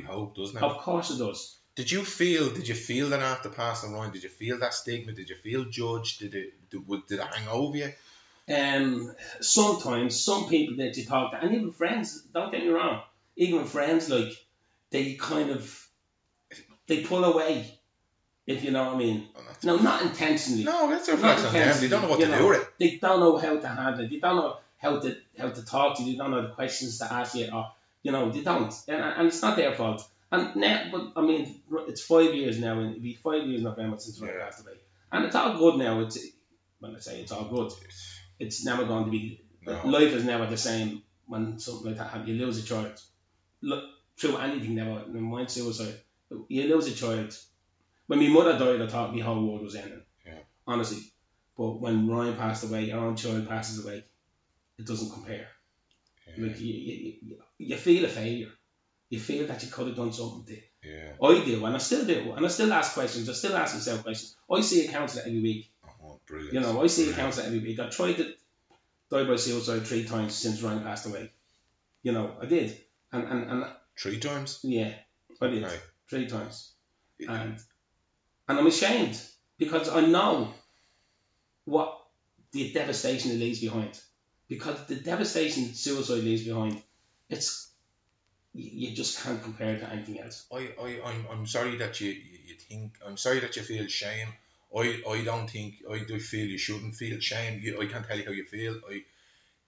hope, doesn't it? Of course it does. Did you feel that after passing Ryan? Did you feel that stigma? Did you feel judged? Did it hang over you? Sometimes some people that you talk to, and even friends, don't get me wrong, even friends, like, they kind of, they pull away, if you know what I mean. No, not intentionally. No, that's a reflection on them. They don't know what to do with it. They don't know how to handle it. They don't know how to talk to you. They don't know the questions to ask you, or, you know, they don't. And it's not their fault. And now, but I mean, it's 5 years now, and it'll be 5 years in November since Ryan passed away. And it's all good now. When I say it's all good, it's never going to be. Life is never the same when something like that happens. You lose a child. Look, through anything, never mind suicide. You lose a child. When my mother died, I thought my whole world was ending. Yeah. Honestly. But when Ryan passed away, our own child passes away, it doesn't compare. Yeah. Like you feel a failure. You feel that you could have done something. I do, and I still do, and I still ask questions. I still ask myself questions. I see a counsellor every week. Oh, brilliant! You know, I see a counsellor every week. I tried to die by suicide 3 times since Ryan passed away. You know, I did, and 3 times. Yeah, I did 3 times, and I'm ashamed because I know what the devastation it leaves behind. Because the devastation suicide leaves behind, you just can't compare it to anything else. I'm sorry that you think. I'm sorry that you feel shame. I do feel you shouldn't feel shame. I can't tell you how you feel.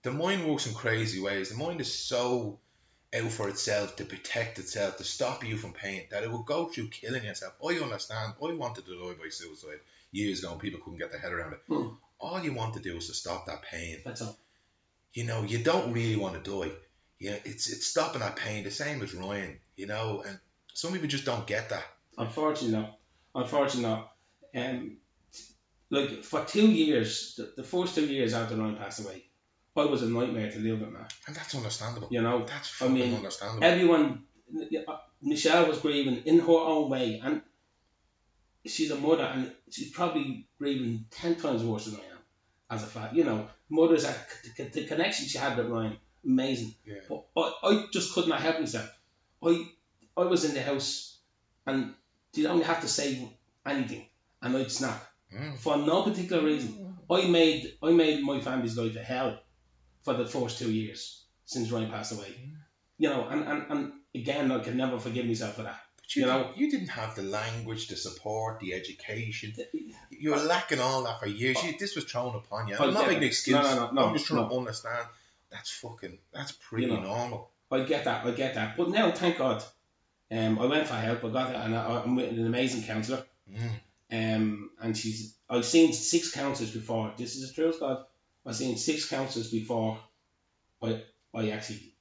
The mind works in crazy ways. The mind is so out for itself, to protect itself, to stop you from pain, that it will go through killing yourself. I understand. I wanted to die by suicide years ago and people couldn't get their head around it. All you want to do is to stop that pain. That's all. You know, you don't really want to die. Yeah, it's stopping that pain, the same as Ryan, you know, and some people just don't get that. Unfortunately not. Like, for 2 years, the first 2 years after Ryan passed away, I was a nightmare to live with, man. And that's understandable. You know, that's fucking understandable. Everyone, Michelle was grieving in her own way, and she's a mother, and she's probably grieving 10 times worse than I am as a father. You know, mothers, the connection she had with Ryan, amazing. Yeah. But I just could not help myself. I was in the house, and they don't have to say anything, and I'd snap for no particular reason. I made my family's life a hell for the first 2 years since Ryan passed away. You know, and again, I can never forgive myself for that. But you didn't have the language, the support, the education. You were lacking all that for years. This was thrown upon you. I'm not making an excuse. No. I'm just trying to understand. That's pretty normal. I get that. But now, thank God, I went for help. I got it, and I'm with an amazing counsellor. And I've seen 6 counsellors before. This is the truth, God. I've seen 6 counsellors before I I actually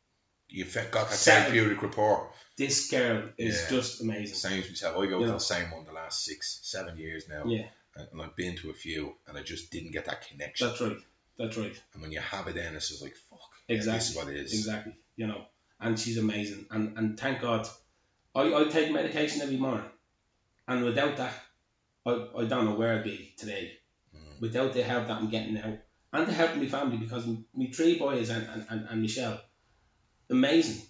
got that therapeutic rapport. This girl is just amazing. Same as myself. I go to the same one the last 6-7 years now. Yeah. And I've been to a few, and I just didn't get that connection. That's right. And when you have it, then it's just like, fuck. Exactly. Yeah, this is what it is. Exactly. You know, and she's amazing. And thank God, I take medication every morning, and without that, I don't know where I'd be today. Without the help that I'm getting now, and the help of my family, because my 3 boys and Michelle, amazing.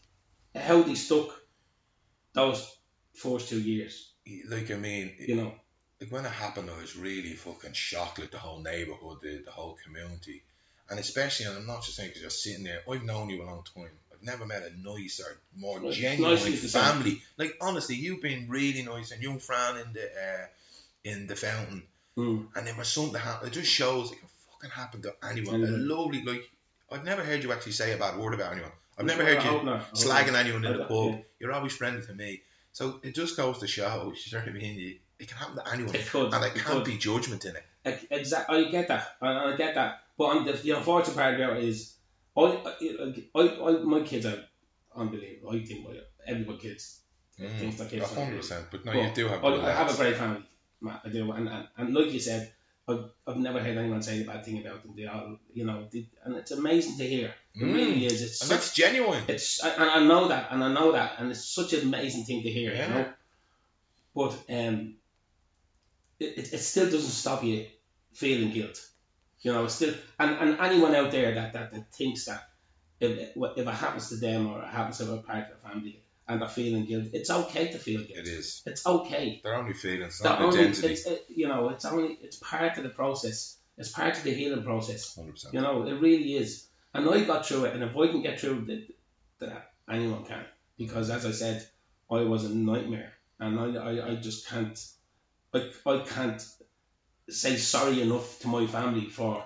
How they stuck those first 2 years. Like, I mean, you know, like when it happened, I was really fucking shocked. Like the whole neighbourhood, the whole community, and especially, and I'm not just saying because you're sitting there. I've known you a long time. I've never met a nicer, more genuine family. Like honestly, you've been really nice, and young Fran in the fountain, and there was something that happened. It just shows it can fucking happen to anyone. A lovely, like I've never heard you actually say a bad word about anyone. I've never heard you slagging anyone in the pub. Yeah. You're always friendly to me. So it just goes to show, you know what I mean? It can happen to anyone. It could. And there can't be judgment in it. Exactly. I get that. I get that. But the unfortunate part about it is, my kids are unbelievable. I think everybody kids thinks their kids 100%. But no, you do have I have a great family, Matt. I do. And like you said, I've never heard anyone say a bad thing about them. They all, and it's amazing to hear. It really is. And that's genuine. And I know that, and it's such an amazing thing to hear. Yeah. You know, but it still doesn't stop you feeling guilt. It's still, and anyone out there that thinks that if it happens to them or it happens to a part of their family and they're feeling guilt, it's okay to feel guilt. It is. It's okay. They're only feelings, not identity. It's part of the process. It's part of the healing process. 100%. It really is. And I got through it, and if I can get through that, anyone can. Because as I said, I was a nightmare, and I just can't. I can't say sorry enough to my family for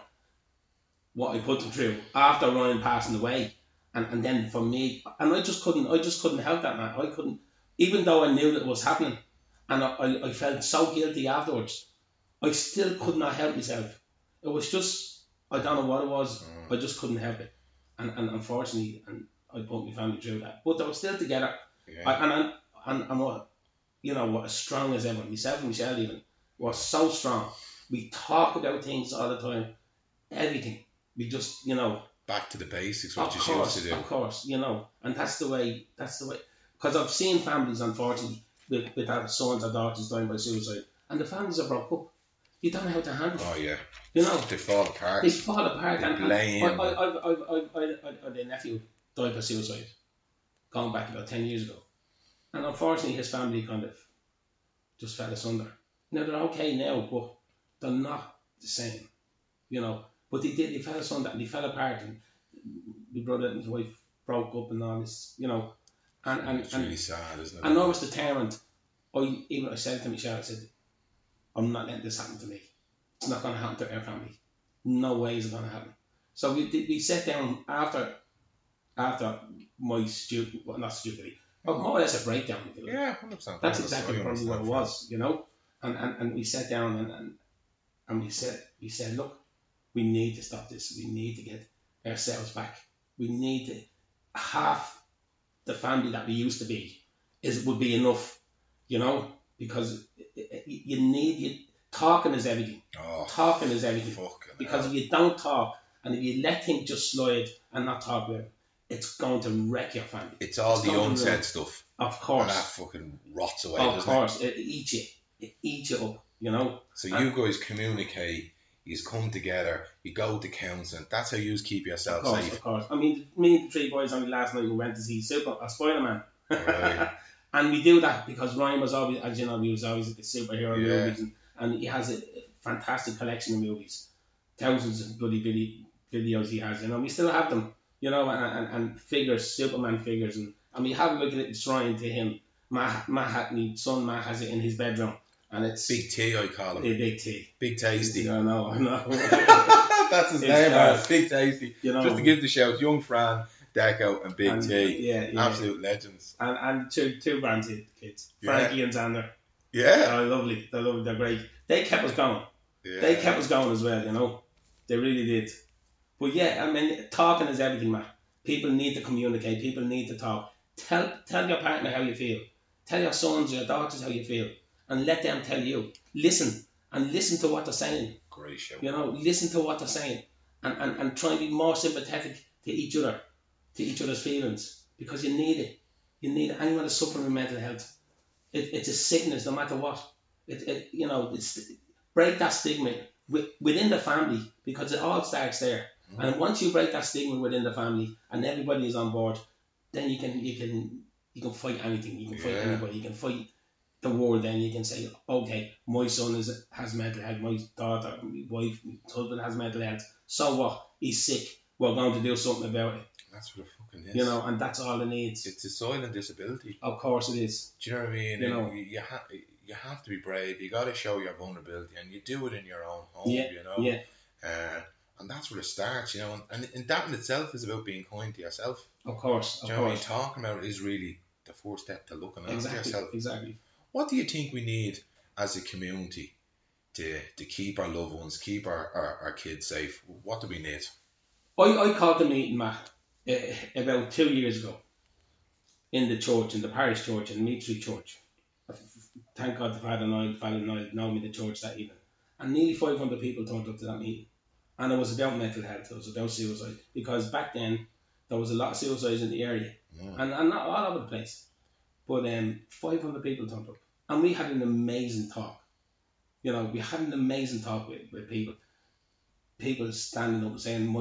what I put them through after Ryan passing away, and then for me, and I just couldn't help that, man. I couldn't, even though I knew that it was happening, and I felt so guilty afterwards. I still could not help myself. It was just, I don't know what it was. I just couldn't help it, and unfortunately, and I put my family through that, but they were still together. Yeah. And what as strong as ever. Myself and Michelle even was so strong. We talk about things all the time, everything. We just, back to the basics, what you used to do. Of course, and that's the way. Because I've seen families, unfortunately, with our sons or daughters dying by suicide, and the families are broke up. You don't know how to handle it. Oh yeah. They fall apart. They fall apart. They blame. I had a nephew died by suicide, going back about 10 years ago, and unfortunately his family kind of just fell asunder. Now they're okay now, but they're not the same, But they fell asunder and they fell apart, and my brother and his wife broke up and all this, And it's really sad, isn't it? And I was determined. I said to Michelle, I said, I'm not letting this happen to me. It's not going to happen to our family. No way is it going to happen. So we sat down after my not stupidity, but more or less a breakdown. Yeah, 100%. That's exactly probably what it was, And we sat down and we said, look, we need to stop this. We need to get ourselves back. We need to, half the family that we used to be would be enough, because talking is everything. Talking is everything. Because if you don't talk and if you let things just slide and not talk about it, it's going to wreck your family. It's all the unsaid stuff. Of course. And that fucking rots away. Of course. It eats you. It eats you up, So you guys communicate, you come together, you go to counselling. That's how you keep yourself safe. Of course. I mean, me and the 3 boys only last night we went to see Spider-Man. Right. And we do that because Ryan was always, as you know, he was always at the superhero movies, and he has a fantastic collection of movies, thousands of bloody videos he has. We still have them, and figures, Superman figures, and we have like a little shrine to him. Matt, my son Matt has it in his bedroom, and it's Big T, I call him. Big T. Big Tasty. I know. That's his name, man. Big Tasty. Just to give the shout, young Fran, Deco, and Big T. Yeah. Absolute legends. And two branded kids, Frankie and Xander. Yeah. They're lovely. They're great. They kept us going. Yeah. They kept us going as well, They really did. But yeah, I mean, talking is everything, man. People need to communicate. People need to talk. Tell your partner how you feel. Tell your sons, your daughters how you feel, and let them tell you. Listen to what they're saying. Great show. Listen to what they're saying, and try and be more sympathetic to each other, to each other's feelings, because you need it. You need anyone that's suffering with mental health. It's a sickness, no matter what. It's break that stigma within the family, because it all starts there. And once you break that stigma within the family and everybody is on board, then you can fight anything. You can fight anybody. You can fight the world. Then you can say, okay, my son has mental health. My daughter, my wife, my husband has mental health. So what? He's sick. We're going to do something about it. That's what it fucking is. And that's all it needs. It's a silent disability. Of course it is. Do you know what I mean? You have to be brave. You got to show your vulnerability, and you do it in your own home. Yeah. And that's where it starts, and that in itself is about being kind to yourself. Of course. Do you know what I mean? Talking about it is really the first step to looking after yourself. Exactly. What do you think we need as a community to keep our loved ones, keep our kids safe? What do we need? I called the meeting, Matt, about 2 years ago in the church, in the parish church, in Mead Street Church. Thank God the Father and I know me the church that evening. And nearly 500 people turned up to that meeting. And it was about mental health, it was about suicide. Because back then, there was a lot of suicides in the area. And not all over the place. But 500 people turned up. And we had an amazing talk. We had an amazing talk with people. People standing up and saying,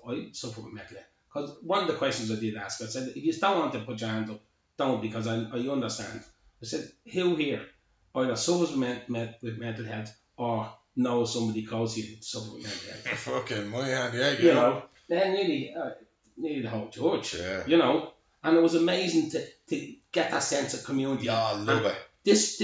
I suffer with mental health. Because one of the questions I did ask, I said, if you don't want to put your hands up, don't, because I understand. I said, who here either suffers with mental health or knows somebody close to you that suffers with mental health? Fucking my hand, yeah. Then nearly the whole church, and it was amazing to get that sense of community. Yeah, I love it. This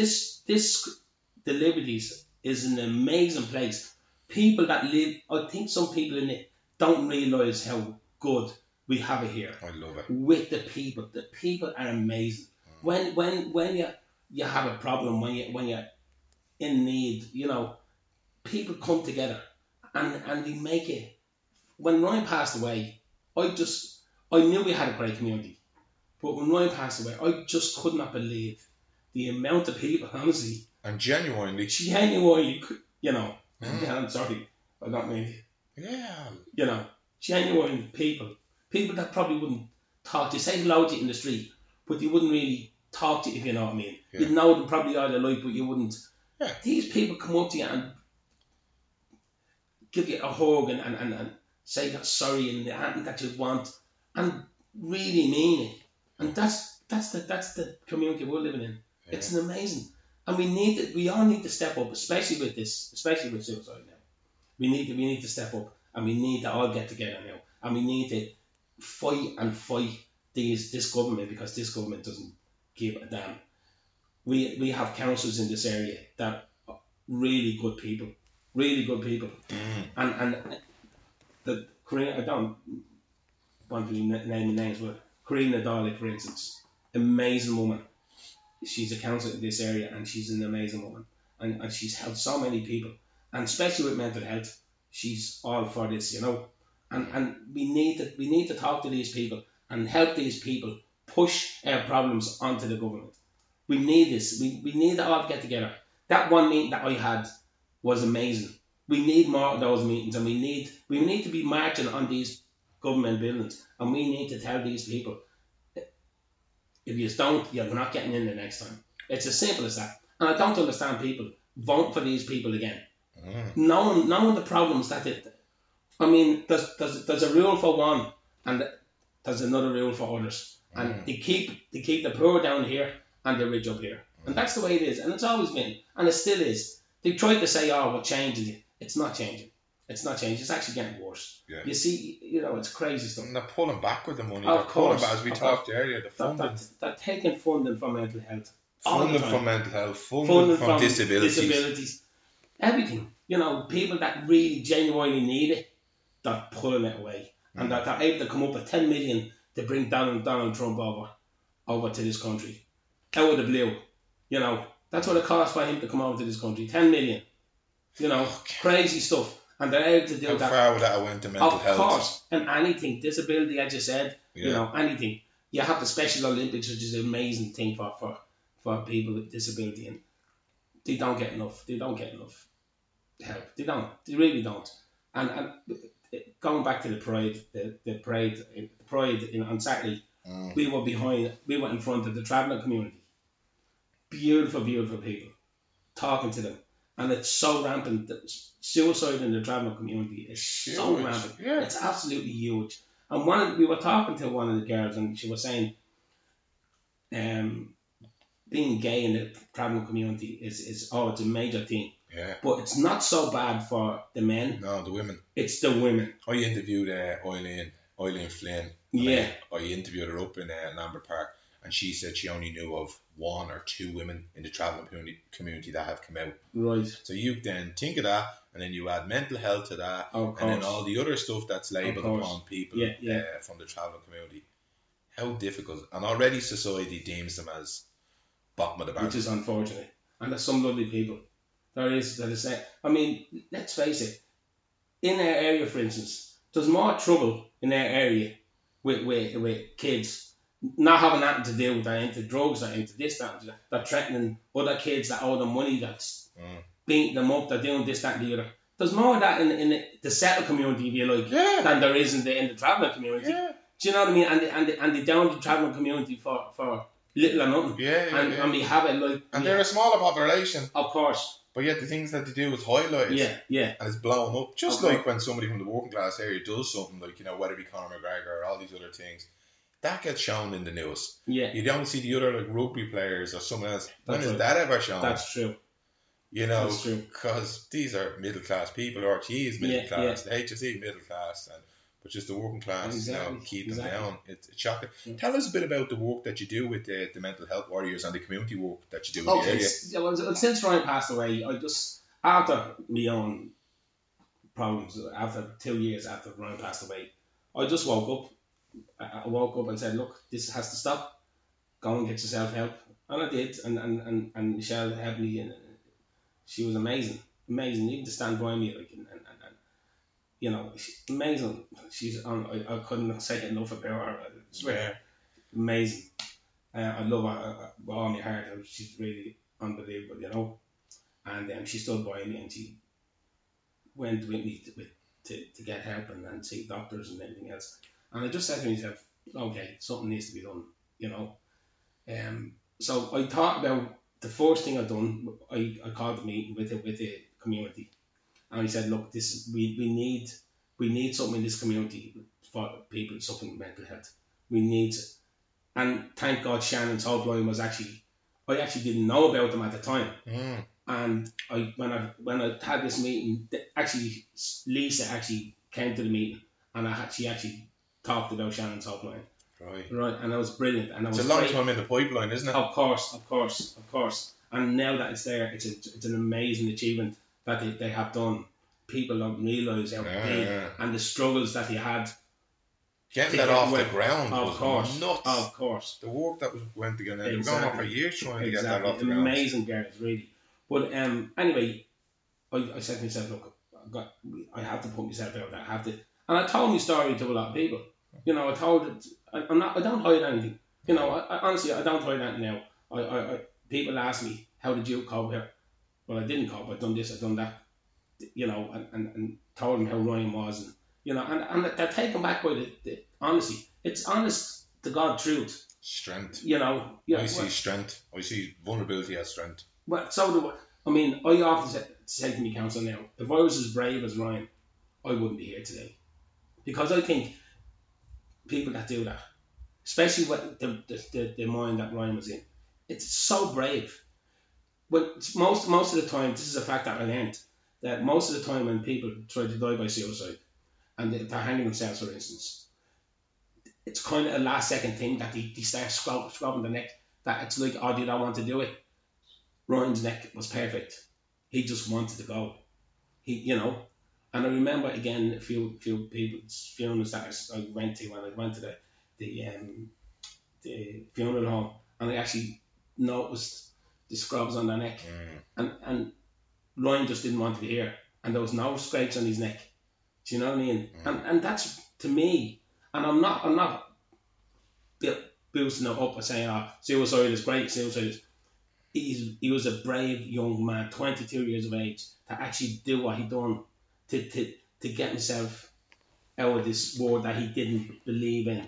the Liberties is an amazing place. People that live, I think some people in it don't realise how good we have it here. I love it. With the people are amazing. When you have a problem, when you're in need, people come together and they make it. When Ryan passed away, I knew we had a great community, but when Ryan passed away, I just could not believe the amount of people, honestly, and genuinely, I'm sorry, I don't mean it. Genuine people that probably wouldn't talk to you, say hello to you in the street, but you wouldn't really talk to you, if you know what I mean. You'd know them probably all their life, but you wouldn't. Yeah. These people come up to you and give you a hug and say you're sorry and anything that you want, and really mean it. And that's the community we're living in. Yeah. It's an amazing, and we all need to step up, especially with suicide now. We need to step up, and we need to all get together now, and we need to fight this government, because this government doesn't give a damn. We have councils in this area that are really good people, and the Karina, I don't want to name names, but Karina Doyle, for instance, amazing woman. She's a councillor in this area, and she's an amazing woman, and she's helped so many people, and especially with mental health, she's all for this, and we need to talk to these people and help these people push our problems onto the government. We need this. We need to all get together. That one meeting that I had was amazing. We need more of those meetings, and we need to be marching on these government buildings, and we need to tell these people, if you don't, you're not getting in the next time. It's as simple as that. And I don't understand people vote for these people again, knowing the problems that there's a rule for one, and there's another rule for others, and they keep the poor down here and the rich up here, and that's the way it is, and it's always been, and it still is. They tried to say, "Oh, what changes it?" It's not changing. It's not changing. It's actually getting worse. Yeah. You see, it's crazy stuff. And they're pulling back with the money. Of course, as we talked earlier, the funding. They're taking funding from mental health. Funding from mental health. Funding from disabilities. Everything. People that really genuinely need it, they're pulling it away, and they're able to come up with 10 million to bring Donald Trump over to this country, out of the blue. That's what it costs for him to come over to this country. 10 million. Crazy stuff. And they're able to do that. How far would that have went to mental health? Of course. And anything. Disability, as you said. You know, anything. You have the Special Olympics, which is an amazing thing for people with disability, and they don't get enough. They don't get enough help. They don't. They really don't. And going back to the parade, the parade on Saturday, we were in front of the travelling community. Beautiful, beautiful people, talking to them. And it's so rampant. Suicide in the travelling community is so rampant. Yeah. It's absolutely huge. And we were talking to one of the girls, and she was saying, being gay in the travelling community is it's a major thing. Yeah. But it's not so bad for the men. No, the women. It's the women. I interviewed Eileen Flynn. Yeah. I interviewed her up in Lambert Park, and she said she only knew of 1 or 2 women in the travelling community that have come out. Right. So you then think of that, and then you add mental health to that, and then all the other stuff that's labelled upon people from the travelling community. How difficult. And already society deems them as bottom of the barrel. Which is unfortunate. And there's some lovely people. There is. I mean, let's face it. In our area, for instance, there's more trouble in our area with kids not having nothing to do with that, into drugs or into this, that, and that. They're threatening other kids that owe them money, that's beating them up, they're doing this, that, and the other. There's more of that in the settled community, if you like, than there is in the travelling community. Yeah. Do you know what I mean? And they down the travelling community for little or nothing. And we have it like... And they're a smaller population. Of course. But yet the things that they do is highlighted. Yeah. And it's blown up. Just like when somebody from the working class area does something like, whether it be Conor McGregor or all these other things, that gets shown in the news. Yeah. You don't see the other like rugby players or someone else. When is that ever shown? That's true. That's true. Because these are middle class people. RT is middle class. The HSE middle class. But just the working class, keep them down. It's shocking. Yeah. Tell us a bit about the work that you do with the mental health warriors and the community work that you do in the area. Well, since Ryan passed away, I just, after my own problems, after 2 years after Ryan passed away, I just woke up. I woke up and said, look, this has to stop. Go and get yourself help. And I did. And Michelle helped me. And she was amazing. Even to stand by me, like, and amazing. She's on. I couldn't say enough about her. I swear, amazing. I love her with all my heart. She's really unbelievable, And she stood by me, and she went with me to get help and see doctors and everything else. And I just said to myself, okay, something needs to be done, So I thought about the first thing I'd done. I called a meeting with the community. And he said, look, we need something in this community for people suffering with mental health. We need it. And thank God Shannon's Helpline was I actually didn't know about them at the time. And when I had this meeting, Lisa actually came to the meeting, and she actually talked about Shannon's Helpline. Right, and that was brilliant. And it's a long time in the pipeline, isn't it? Of course. And now that it's there, it's an amazing achievement that they have done. People don't realise how big and the struggles that he had. Getting that off the ground was nuts. Of course. The work that went together. They were going on for years trying to get that off the ground. Amazing girls, really. But anyway, I said to myself, look, I have to put myself out there. I have to. And I told my story to a lot of people. I told it. I don't hide anything. Honestly, I don't hide anything now. I people ask me, how did you cope here? Well, I didn't cope. I've done this, I've done that. And told them how Ryan was, and they're taken back by the honesty. It's honest to God truth. Strength. I see strength. I see vulnerability as strength. Well, so do I. I mean, I often say to my counsel now, if I was as brave as Ryan, I wouldn't be here today. Because I think people that do that, especially with the mind that Ryan was in, it's so brave. But most of the time, this is a fact that I learned, that most of the time when people try to die by suicide and they're hanging themselves, for instance, it's kind of a last second thing that they start scrubbing the neck, that it's like, oh, did I want to do it? Ryan's neck was perfect. He just wanted to go. And I remember again a few people's funerals that I went to when I went to the funeral home, and I actually noticed the scrubs on their neck, and Ryan just didn't want to be here, and there was no scrapes on his neck. Do you know what I mean? And that's, to me, and I'm not boosting it up and saying, "Oh, suicide is great, suicide is." He was a brave young man, 22 years of age, to actually do what he done to get himself out of this war that he didn't believe in.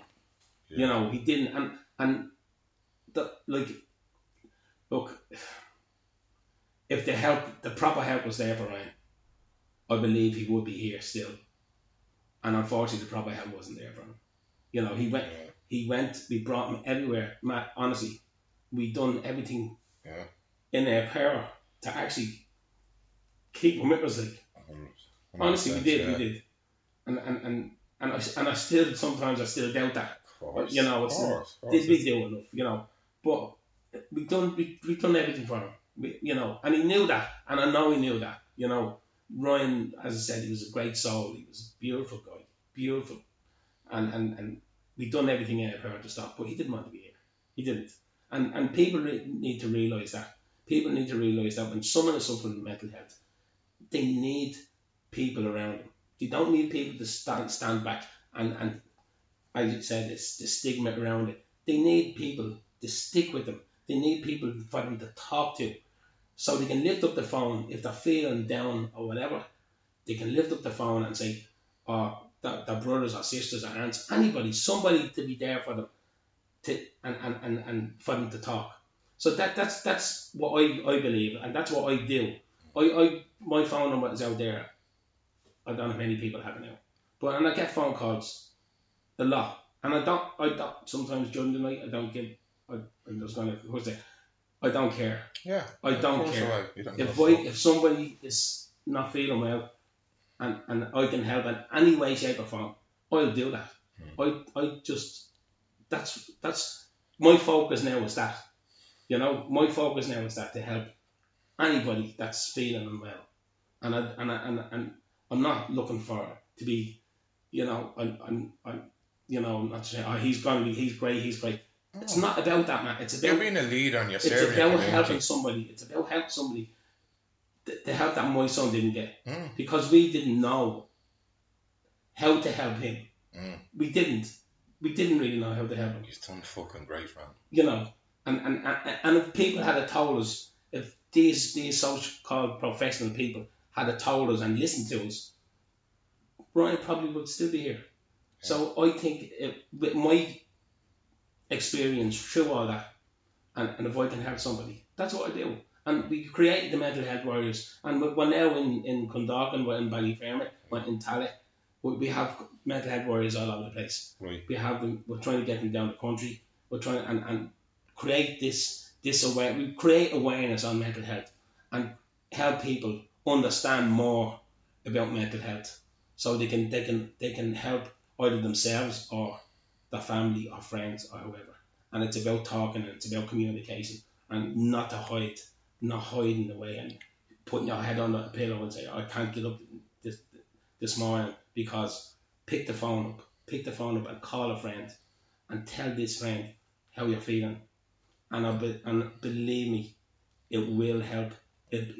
Yeah. You know, he didn't, and like, look, if the proper help was there for Ryan, I believe he would be here still. And unfortunately, the proper help wasn't there for him. You know, he went, we brought him everywhere. Matt, honestly, we done everything in our power to actually keep him with us. Like, honestly, we did. And I still, sometimes I still doubt that. Course, you know, did we do enough? You know, but we done everything for him. You know, and he knew that, and I know he knew that. You know, Ryan, as I said, he was a great soul. He was a beautiful guy, beautiful, and we done everything in our power to stop, but he didn't want to be here. He didn't, and people need to realise that. People need to realise that when someone is suffering with mental health, they need people around them. They don't need people to stand back and as you said, it's the stigma around it. They need people to stick with them. They need people for them to talk to, so they can lift up the phone if they're feeling down or whatever. They can lift up the phone and say, their brothers or sisters or aunts, anybody, somebody to be there for them, and for them to talk. So that's what I believe, and that's what I do. My phone number is out there. I don't know how many people have it now, and I get phone calls a lot, and I don't sometimes during the night I don't give. I'm just gonna I don't care. Yeah. I don't care. If somebody is not feeling well, and I can help in any way, shape or form, I'll do that. I just that's my focus now is that. You know, my focus now is that to help anybody that's feeling unwell, and I'm not looking for to be, you know, I'm you know, not to say, he's great. It's not about that, man. It's about you're being a leader and you're it's serving about community. helping somebody. It's about helping somebody. The help that my son didn't get because we didn't know how to help him. We didn't really know how to help him. He's done fucking great, man. You know, and if people had told us, if these so-called professional people had told us and listened to us, Brian probably would still be here. Yeah. So I think with my experience through all that, and if I can help somebody, that's what I do. And we created the Mental Health Warriors, and we're now in Clondalkin, we're in Ballyfermot, we're in Tallaght. We have Mental Health Warriors all over the place. Right. We have them. We're trying to get them down the country. We're trying and create this awareness. We create awareness on mental health and help people understand more about mental health, so they can help either themselves or their family or friends or whoever. And it's about talking and it's about communication and not hiding away and putting your head on the pillow and say, I can't get up this morning, because pick the phone up and call a friend and tell this friend how you're feeling, and believe me, it will help. It'll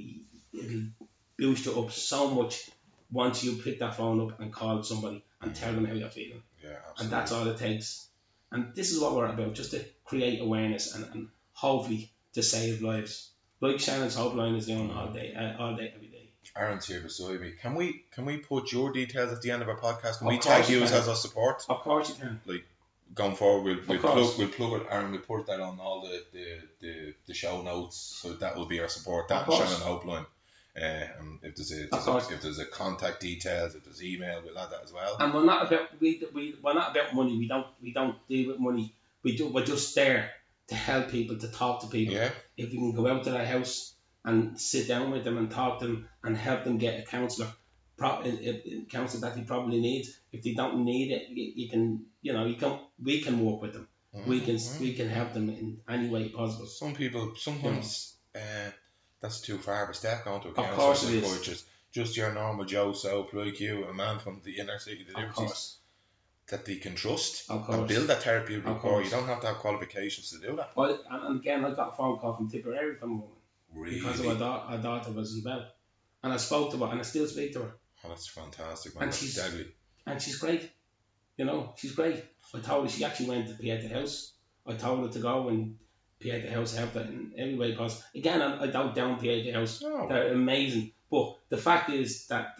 boost you up so much once you pick that phone up and call somebody and tell them how you're feeling. Yeah, absolutely. And that's all it takes. And this is what we're about, just to create awareness and hopefully to save lives, like Shannon's Hope Line is doing all day, every day. Aaron's here beside me. Can we put your details at the end of our podcast? Can we tag you as our support? Of course you can. Like going forward, we'll plug it, Aaron. We'll put that on all the show notes, so that will be our support. That and Shannon Hope Line. If there's a contact details, if there's email, we'll add that as well. And we're not about money. We don't deal with money. We're just there to help people, to talk to people. Yeah. If we can go out to their house and sit down with them and talk to them and help them get a counsellor, counsellor that they probably need. If they don't need it, we can work with them. We can help them in any way possible. Some people sometimes that's too far of a step going to a counsellor. Of course it is. Just your normal Joe soap like you, a man from the inner city, the Liberties, that they can trust and build that therapeutic rapport. You don't have to have qualifications to do that. Well, and again, I got a phone call from Tipperary from a woman. Really? Because our daughter wasn't well. And I spoke to her, and I still speak to her. Oh, that's fantastic, man. And that's deadly. And she's great. You know, she's great. I told her she actually went to pee at the house. I told her to go and pee at the house, help her in every way possible. Again, I don't down pee at the house. No. They're amazing. But the fact is that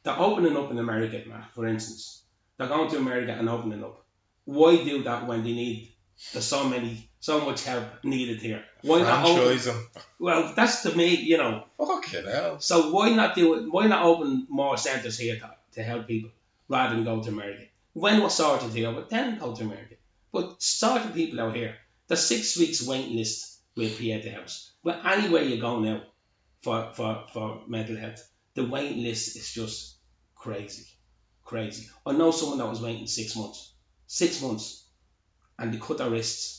they're opening up in America, Matt, for instance. They're going to America and opening up. Why do that when they need there's so much help needed here? Why not Franchise them. Well, that's to me, you know. Fucking hell. So why not do it? Why not open more centres here to help people rather than go to America? When we're sorted here, but then go to America. But sorted people out here. There's 6 weeks waiting list with PA at the house. Well, anywhere you go now for mental health, the waiting list is just crazy. Crazy. I know someone that was waiting 6 months. 6 months. And they cut their wrists.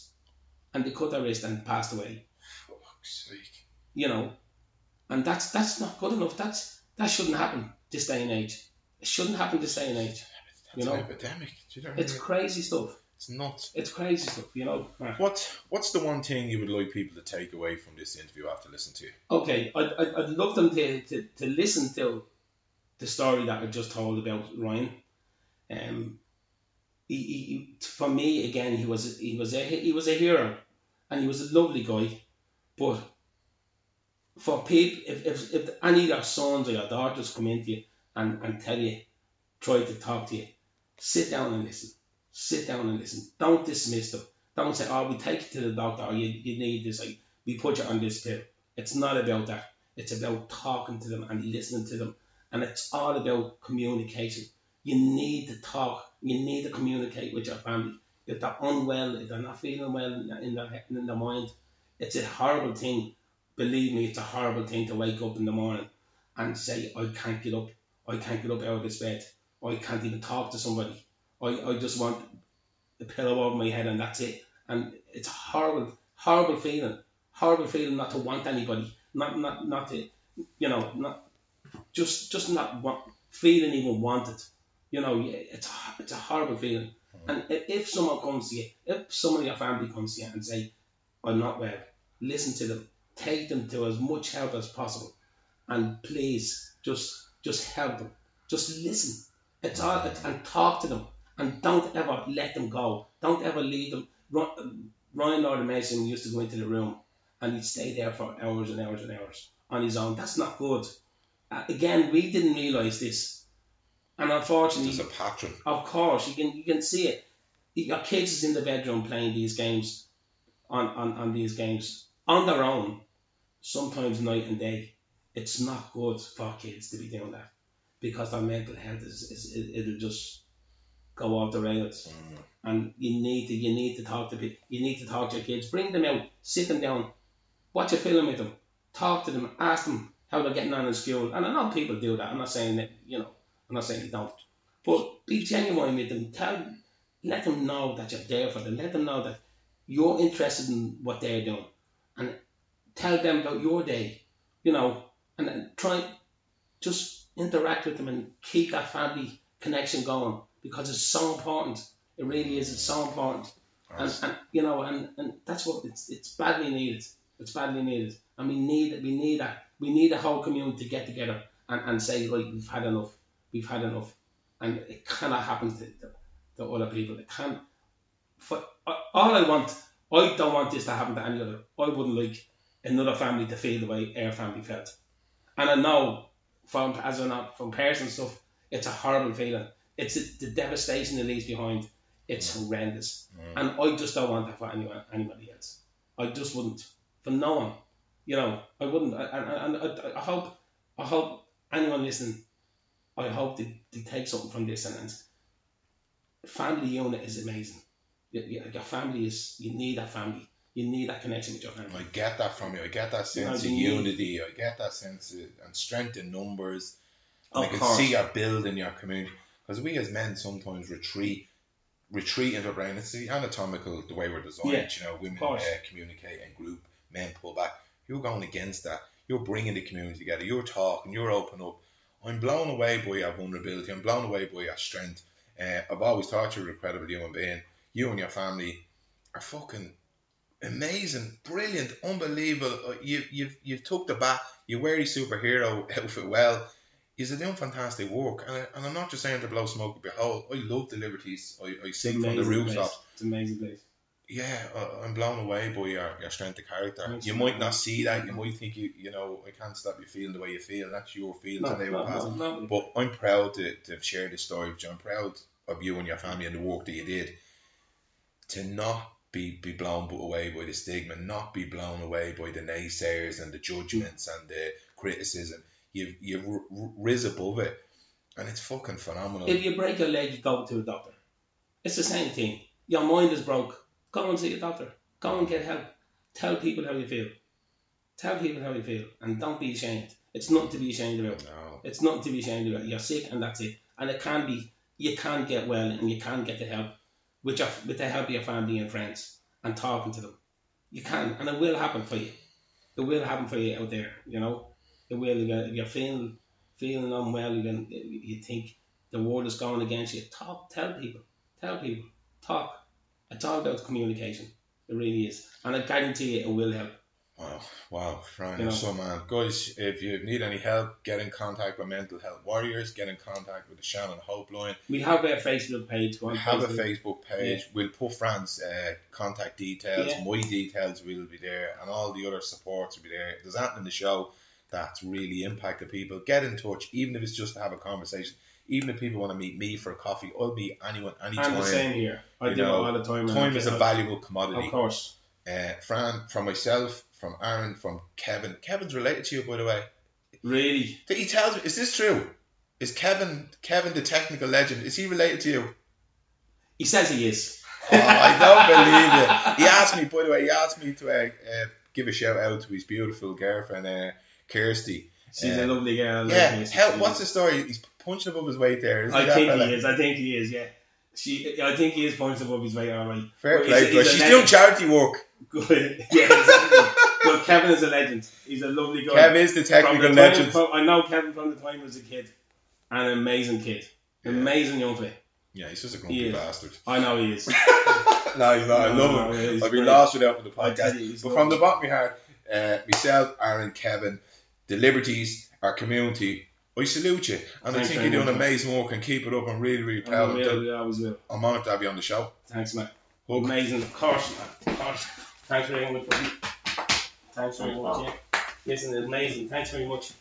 And and passed away. Fuck's sake. You know. And that's not good enough. That shouldn't happen this day and age. It shouldn't happen this day and age. That's epidemic. It's crazy stuff. It's nuts. It's crazy stuff, you know. What's the one thing you would like people to take away from this interview after listening to you? Okay, I'd love them to listen to the story that I just told about Ryan. He for me again, he was a hero, and he was a lovely guy. But for people, if any of your sons or your daughters come into you and tell you, try to talk to you, sit down and listen. Sit down and listen. Don't dismiss them. Don't say, oh, we take you to the doctor, or you need this, like, we put you on this pill. It's not about that. It's about talking to them and listening to them. And it's all about communication. You need to talk. You need to communicate with your family. If they're unwell, if they're not feeling well in their mind, it's a horrible thing. Believe me, it's a horrible thing to wake up in the morning and say, I can't get up. I can't get up out of this bed. I can't even talk to somebody. I just want a pillow over my head and that's it. And it's a horrible, horrible feeling. Horrible feeling not to want anybody. Not to, you know, not just not feeling even wanted. You know, it's a horrible feeling. And if someone comes to you, if someone in your family comes to you and say, I'm not well, listen to them. Take them to as much help as possible. And please, just help them. Just listen. It's all, and talk to them. And don't ever let them go. Don't ever leave them. Ryan Northern Mason used to go into the room and he'd stay there for hours and hours and hours on his own. That's not good. Again, we didn't realise this. And unfortunately... There's a pattern. Of course, you can see it. Your kids is in the bedroom playing these games on these games on their own, sometimes night and day. It's not good for kids to be doing that because their mental health it'll just go off the rails. And you need to talk to people. You need to talk to your kids. Bring them out, sit them down, watch a film with them, talk to them, ask them how they're getting on in school. And I know people do that. I'm not saying that, you don't. But be genuine with them. Let them know that you're there for them. Let them know that you're interested in what they're doing. And tell them about your day, and try just interact with them and keep that family connection going because it's so important. It really is. It's so important. Nice. And that's what it's badly needed. It's badly needed. And we need that. We need the whole community to get together and say, right, we've had enough. We've had enough. And it cannot happen to other people. It can't. I don't want this to happen to any other. I wouldn't like another family to feel the way our family felt. And I know from personal stuff, it's a horrible feeling. It's the devastation it leaves behind. It's horrendous. And I just don't want that for anybody else. I just wouldn't. For no one. I wouldn't. I hope anyone listening, I hope they take something from this. And family unit is amazing. Your family you need that family. You need that connection with your family. I get that from you. I get that sense of unity. I get that sense of and strength in numbers. And I can see your build in your community. Because we as men sometimes retreat into our brain. It's the anatomical, the way we're designed. Women communicate in group, men pull back. You're going against that. You're bringing the community together. You're talking. You're open up. I'm blown away by your vulnerability. I'm blown away by your strength. I've always thought you were a credible human being. You and your family are fucking amazing, brilliant, unbelievable. You've took the bat. You wear your superhero outfit well. You're doing fantastic work, and I'm not just saying to blow smoke up your hole. I love the Liberties. I see from the rooftops. It's an amazing place. Yeah, I'm blown away by your strength of character. Thanks, you might not see that. You might think you know, I can't stop you feeling the way you feel. That's your feelings and they will pass. No. But I'm proud to have shared this story with you. I'm proud of you and your family and the work that you did. To not be blown away by the stigma, not be blown away by the naysayers and the judgments and the criticism. You've risen above it, and it's fucking phenomenal. If you break a leg, you go to a doctor. It's the same thing. Your mind is broke. Go and see a doctor. Go and get help. Tell people how you feel. Tell people how you feel, and don't be ashamed. It's nothing to be ashamed about. No. It's nothing to be ashamed about. You're sick, and that's it. And it can be. You can get well, and you can get the help with the help of your family and friends, and talking to them. You can, and it will happen for you. It will happen for you out there. You know. It will. If you're feeling unwell, you think the world is going against you. Talk. Tell people. Talk. It's all about communication. It really is, and I guarantee you, it will help. Wow, Fran, you're so man. Guys, if you need any help, get in contact with Mental Health Warriors. Get in contact with the Shannon Hope Line. We have a Facebook page. We have a Facebook page. Yeah. We'll put Fran's contact details. Yeah. My details will be there, and all the other supports will be there. If there's anything in the show that's really impacted people, get in touch, even if it's just to have a conversation. Even if people want to meet me for a coffee, I'll meet anyone, anytime. I'm the same here. I do it all the time. Time is a valuable commodity. Of course. Fran, from myself, from Aaron, from Kevin. Kevin's related to you, by the way. Really? He tells me, is this true? Is Kevin the technical legend, is he related to you? He says he is. Oh, I don't believe it. He asked me to give a shout out to his beautiful girlfriend, Kirsty. She's a lovely girl. Yeah. What's the story? He's punching above his weight there. I think he is. Yeah. I think he is punching above his weight. All right. Fair play. She's doing charity work. Good. Yeah, exactly. But Kevin is a legend. He's a lovely guy. Kevin is the technical legend. I know Kevin from the time he was a kid. An amazing kid. Amazing young fella. Yeah, he's just a grumpy bastard. I know he is. No, he's not. I love him. I'd be lost without him in the podcast. But from the bottom of my heart, myself, Aaron, Kevin, the Liberties, our community, I salute you. And I think you're doing amazing work, and keep it up. I'm really, really proud. We always will. I'm honoured to have you on the show. Thanks, mate. Amazing. Of course. Thanks very much. Thanks very much. Yeah. Listen, amazing. Thanks very much.